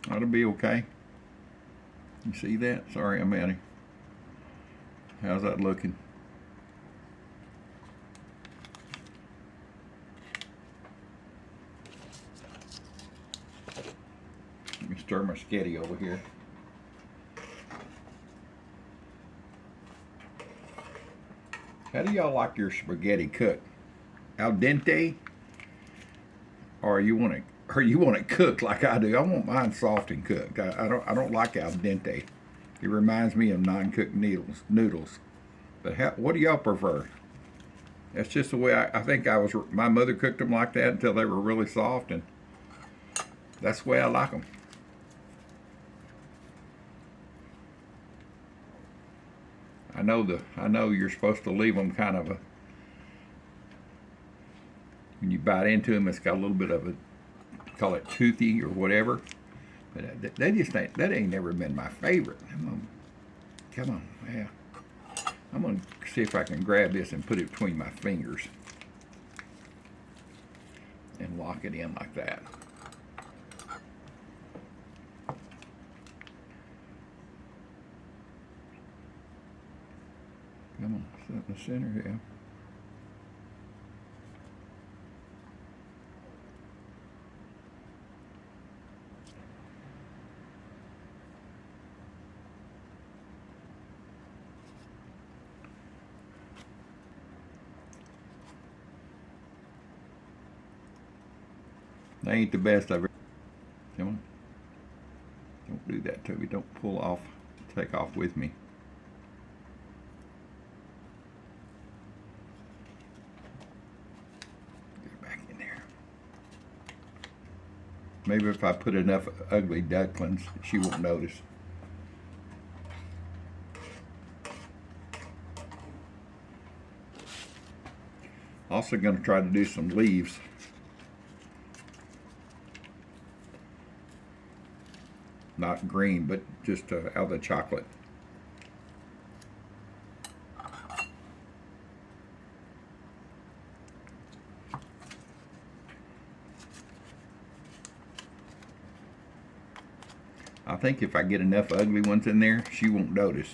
That'll be okay. You see that? Sorry, I'm at it. How's that looking? Let me stir my spaghetti over here. How do y'all like your spaghetti cooked? Al dente? Or you want it cooked like I do? I want mine soft and cooked. I don't like al dente. It reminds me of non-cooked noodles. But what do y'all prefer? That's just the way I think my mother cooked them like that until they were really soft, and that's the way I like them. I know you're supposed to leave them kind of when you bite into them, it's got a little bit of call it toothy or whatever. But that ain't never been my favorite. Come on, yeah. I'm gonna see if I can grab this and put it between my fingers and lock it in like that. Come on, sit in the center here. They ain't the best I've ever. Come on. Don't do that to me. Don't pull off, take off with me. Get back in there. Maybe if I put enough ugly ducklings, she won't notice. Also going to try to do some leaves. Not green, but just out of the chocolate. I think if I get enough ugly ones in there, she won't notice.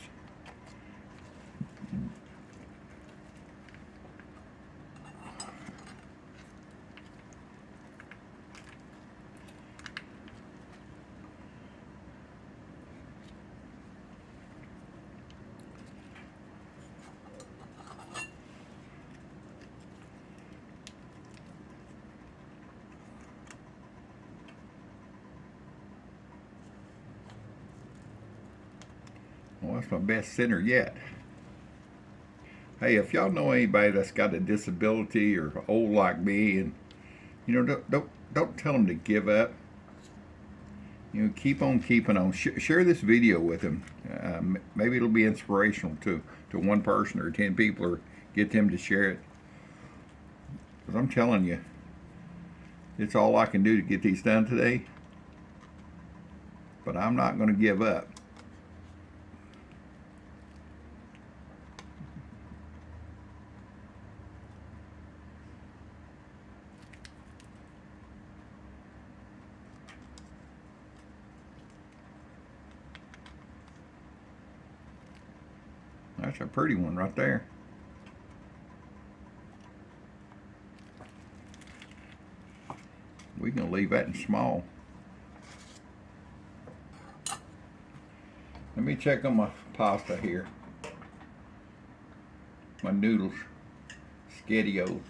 Well, that's my best center yet. Hey, if y'all know anybody that's got a disability or old like me, and don't tell them to give up. Keep on keeping on. Share this video with them. Maybe it'll be inspirational to one person or 10 people, or get them to share it. Because I'm telling you, it's all I can do to get these done today. but I'm not going to give up. That's a pretty one right there. We can leave that in small. Let me check on my pasta here. My noodles. Schedule.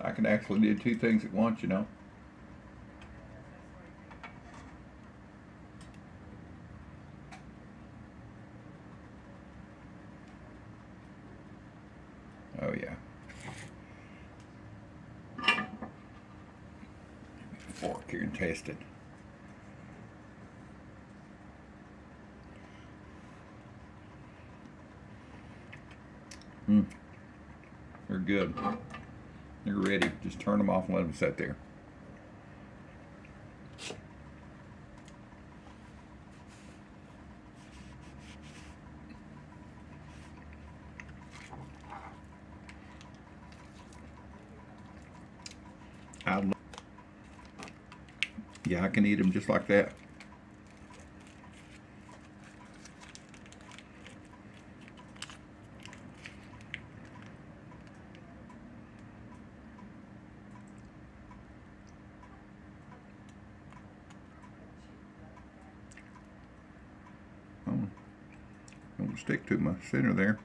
I can actually do two things at once, you know. Oh yeah. Fork here and taste it. They're good. They're ready. Just turn them off and let them sit there. Yeah, I can eat them just like that. Don't stick to my center there.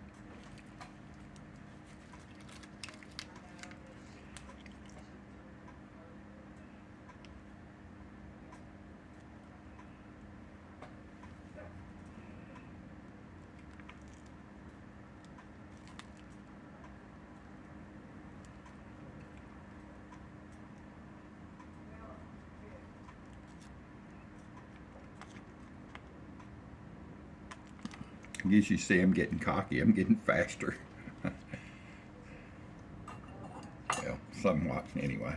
I guess you see I'm getting cocky. I'm getting faster. Well, somewhat anyway.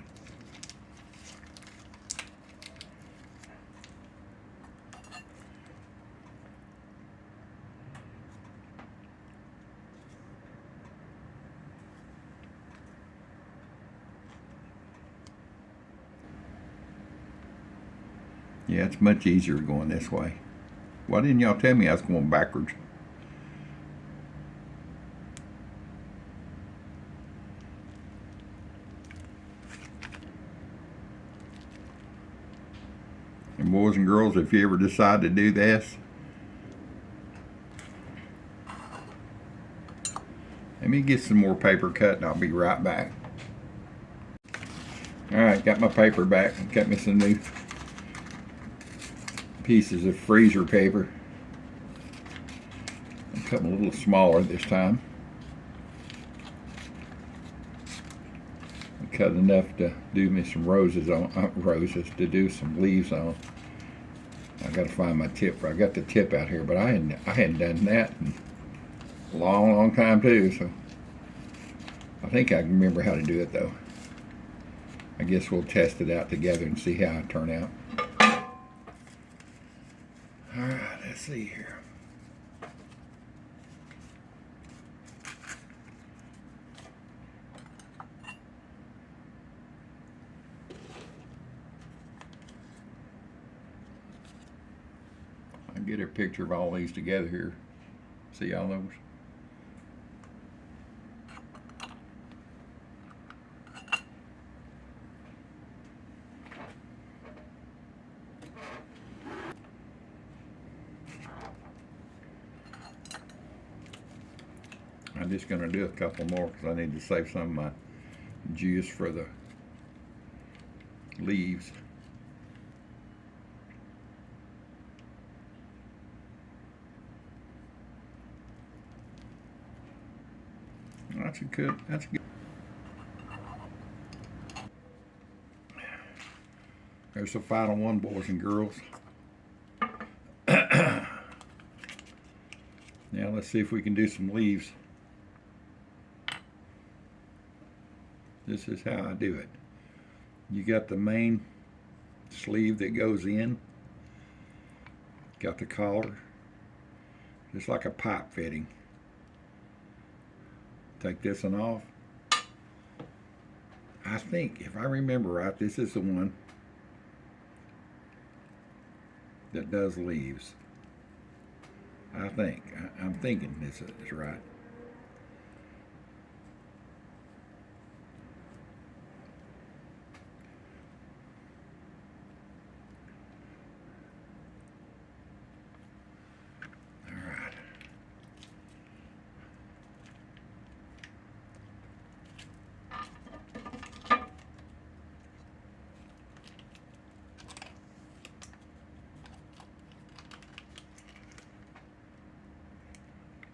Yeah, it's much easier going this way. Why didn't y'all tell me I was going backwards? And boys and girls, if you ever decide to do this, let me get some more paper cut and I'll be right back. Alright, got my paper back. Got me some new pieces of freezer paper. I cut them a little smaller this time. I cut enough to do me some roses on, to do some leaves on. I got to find my tip. I got the tip out here, but I hadn't done that in a long time too. So I think I can remember how to do it though. I guess we'll test it out together and see how it turn out. All right, let's see here. I'll get a picture of all these together here. See all those? I'm just going to do a couple more because I need to save some of my juice for the leaves. That's good. There's the final one, boys and girls. Now let's see if we can do some leaves. This is how I do it. You got the main sleeve that goes in. Got the collar, just like a pipe fitting. Take this one off. I think, if I remember right, this is the one that does leaves. I think. I'm thinking this is right.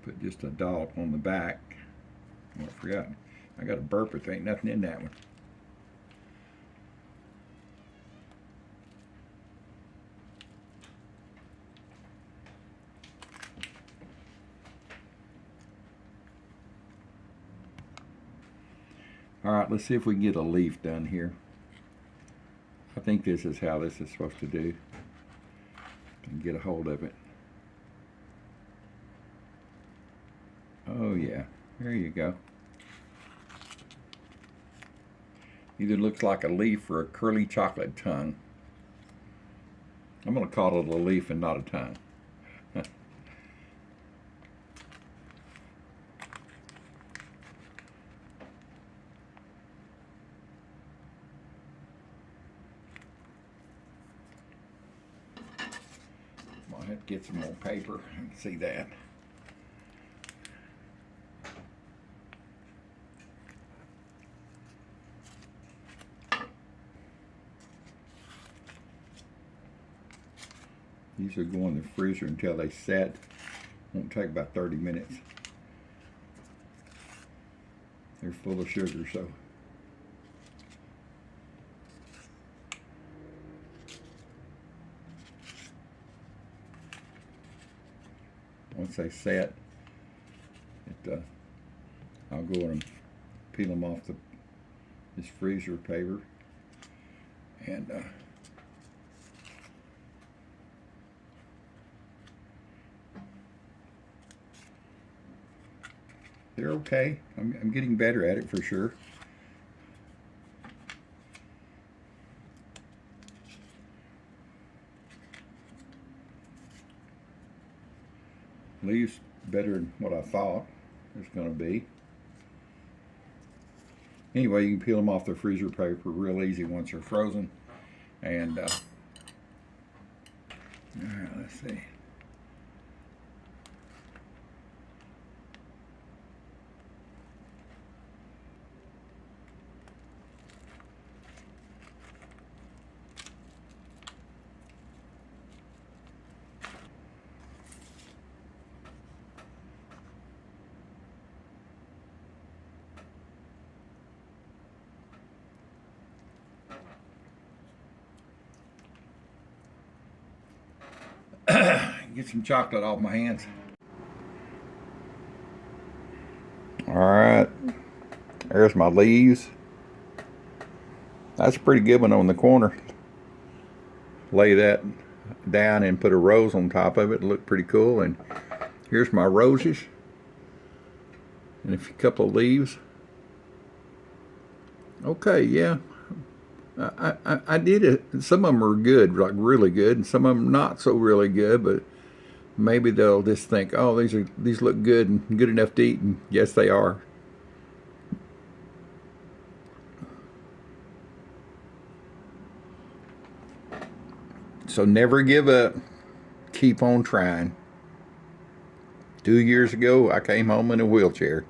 Put just a dollop on the back. Oh, I forgot. I got a burp if there ain't nothing in that one. Alright, let's see if we can get a leaf done here. I think this is how this is supposed to do. And get a hold of it. Oh yeah, there you go. Either looks like a leaf or a curly chocolate tongue. I'm going to call it a leaf and not a tongue. I'll have to get some more paper. You can see that. These will go in the freezer until they set. Won't take about 30 minutes. They're full of sugar, so. Once they set, I'll go and peel them off this freezer paper, and they're okay. I'm getting better at it for sure. Leaves better than what I thought it's going to be. Anyway, you can peel them off the freezer paper real easy once they're frozen. And all right, let's see. Get some chocolate off my hands. All right, there's my leaves. That's a pretty good one on the corner. Lay that down and put a rose on top of it. Look pretty cool. And here's my roses and a couple of leaves. Okay, yeah. I did it. Some of them are good, like really good, and some of them not so really good. But maybe they'll just think, oh, these look good and good enough to eat, and yes, they are. So never give up. Keep on trying. 2 years ago, I came home in a wheelchair.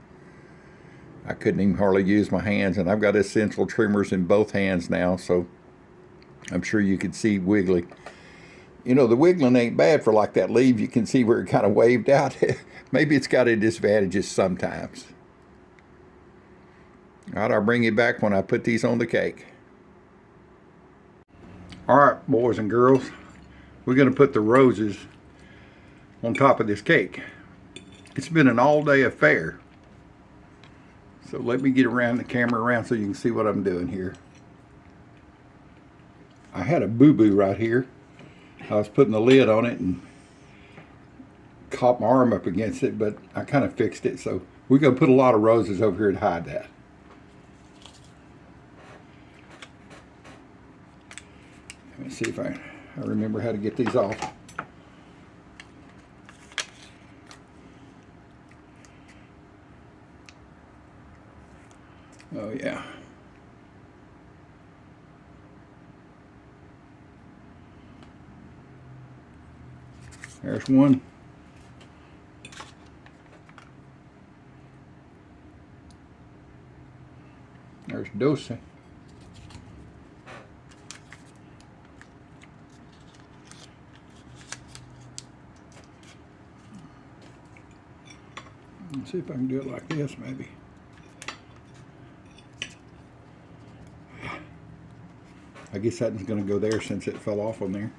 I couldn't even hardly use my hands, and I've got essential trimmers in both hands now, so I'm sure you could see wiggly. You know, the wiggling ain't bad for like that leaf. You can see where it kind of waved out. Maybe it's got its disadvantages sometimes. All right, I'll bring you back when I put these on the cake. All right, boys and girls, we're going to put the roses on top of this cake. It's been an all-day affair. So let me get around the camera around so you can see what I'm doing here. I had a boo-boo right here. I was putting the lid on it and caught my arm up against it, but I kind of fixed it. So we're going to put a lot of roses over here to hide that. Let me see if I remember how to get these off. Oh yeah. There's one. There's Dulce. Let's see if I can do it like this, maybe. I guess that one's going to go there since it fell off on there.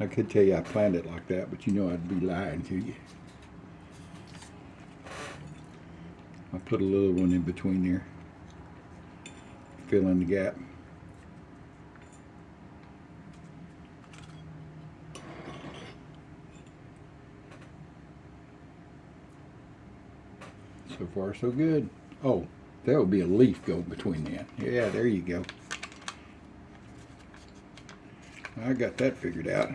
I could tell you I planned it like that, but you know I'd be lying to you. I put a little one in between there, fill in the gap. So far, so good. Oh, there will be a leaf go between that. Yeah, there you go. I got that figured out.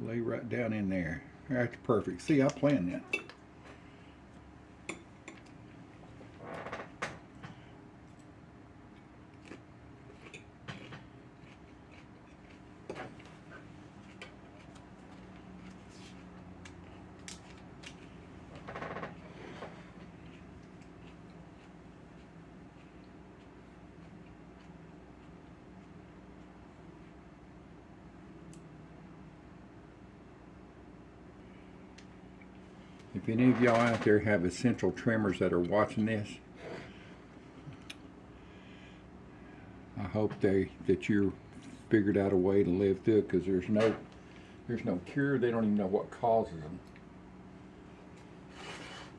Lay right down in there. That's perfect. See, I planned that. If any of y'all out there have essential trimmers that are watching this, I hope that you're figured out a way to live through it, because there's no cure. They don't even know what causes them.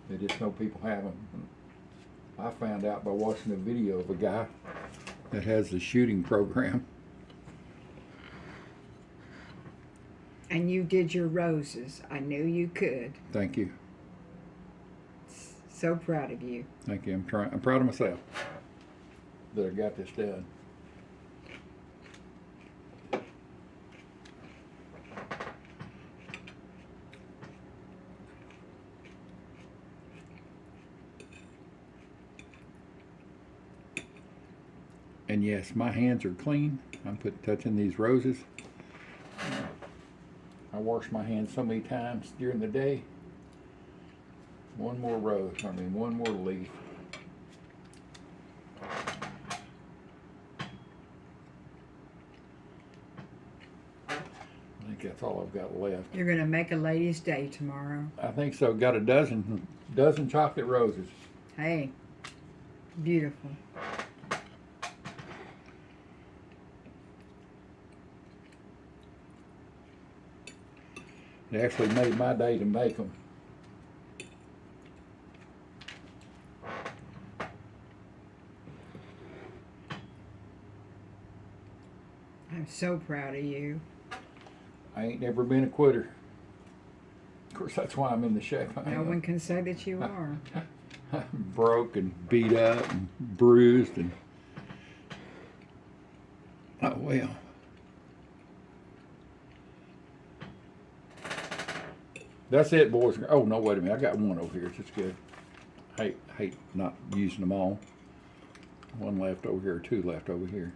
They just know people have them. I found out by watching a video of a guy that has the shooting program. And you did your roses. I knew you could. Thank you. So proud of you. Thank you. I'm proud of myself that I got this done. And yes, my hands are clean. I'm touching these roses. I wash my hands so many times during the day. One more one more leaf. I think that's all I've got left. You're going to make a lady's day tomorrow. I think so. Got a dozen chocolate roses. Hey, beautiful. It actually made my day to make them. I'm so proud of you. I ain't never been a quitter. Of course, that's why I'm in the shape I am. No one can say that you are. Broke and beat up and bruised and oh well. That's it, boys. Oh no, wait a minute. I got one over here. It's good. Hate not using them all. One left over here, two left over here.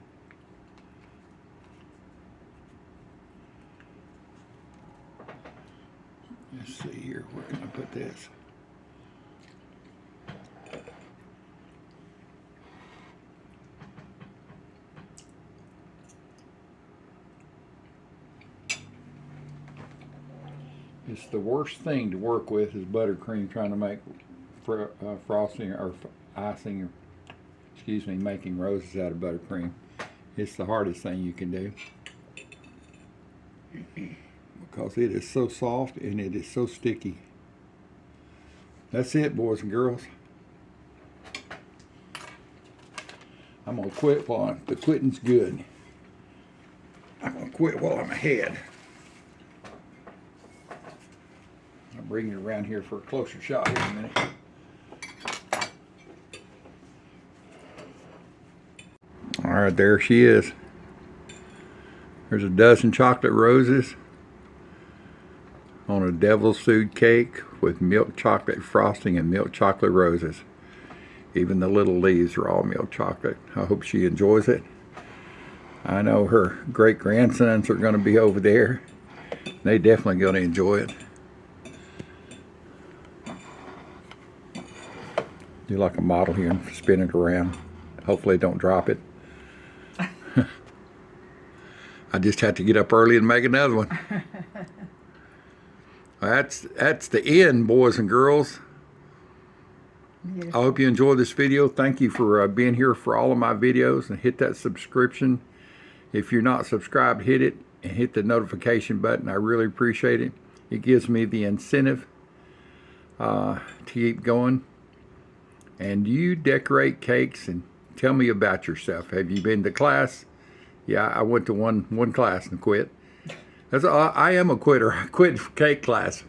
Let's see here. Where can I put this? It's the worst thing to work with is buttercream, trying to make frosting or icing or excuse me, making roses out of buttercream. It's the hardest thing you can do because it is so soft and it is so sticky. That's it, boys and girls. I'm gonna quit while the quitting's good. I'm gonna quit while I'm ahead. I'll bring you around here for a closer shot here in a minute. All right, there she is. There's a dozen chocolate roses on a devil's food cake with milk chocolate frosting and milk chocolate roses. Even the little leaves are all milk chocolate. I hope she enjoys it. I know her great-grandsons are going to be over there. They definitely going to enjoy it. Do like a model here and spin it around. Hopefully don't drop it. I just had to get up early and make another one. That's the end, boys and girls. Yes. I hope you enjoyed this video. Thank you for being here for all of my videos, and hit that subscription. If you're not subscribed, hit it and hit the notification button. I really appreciate it. It gives me the incentive to keep going. And you decorate cakes and tell me about yourself. Have you been to class? Yeah, I went to one class and quit. I am a quitter. I quit cake class.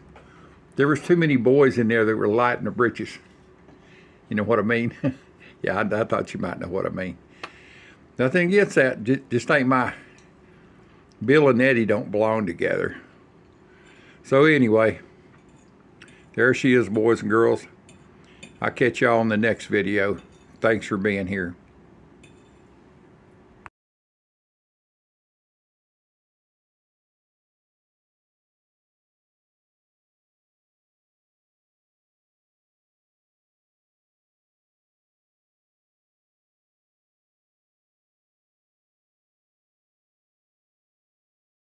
There was too many boys in there that were light in the britches. You know what I mean? Yeah, I thought you might know what I mean. Nothing against that. Just think Bill and Eddie don't belong together. So anyway, there she is, boys and girls. I'll catch y'all on the next video. Thanks for being here.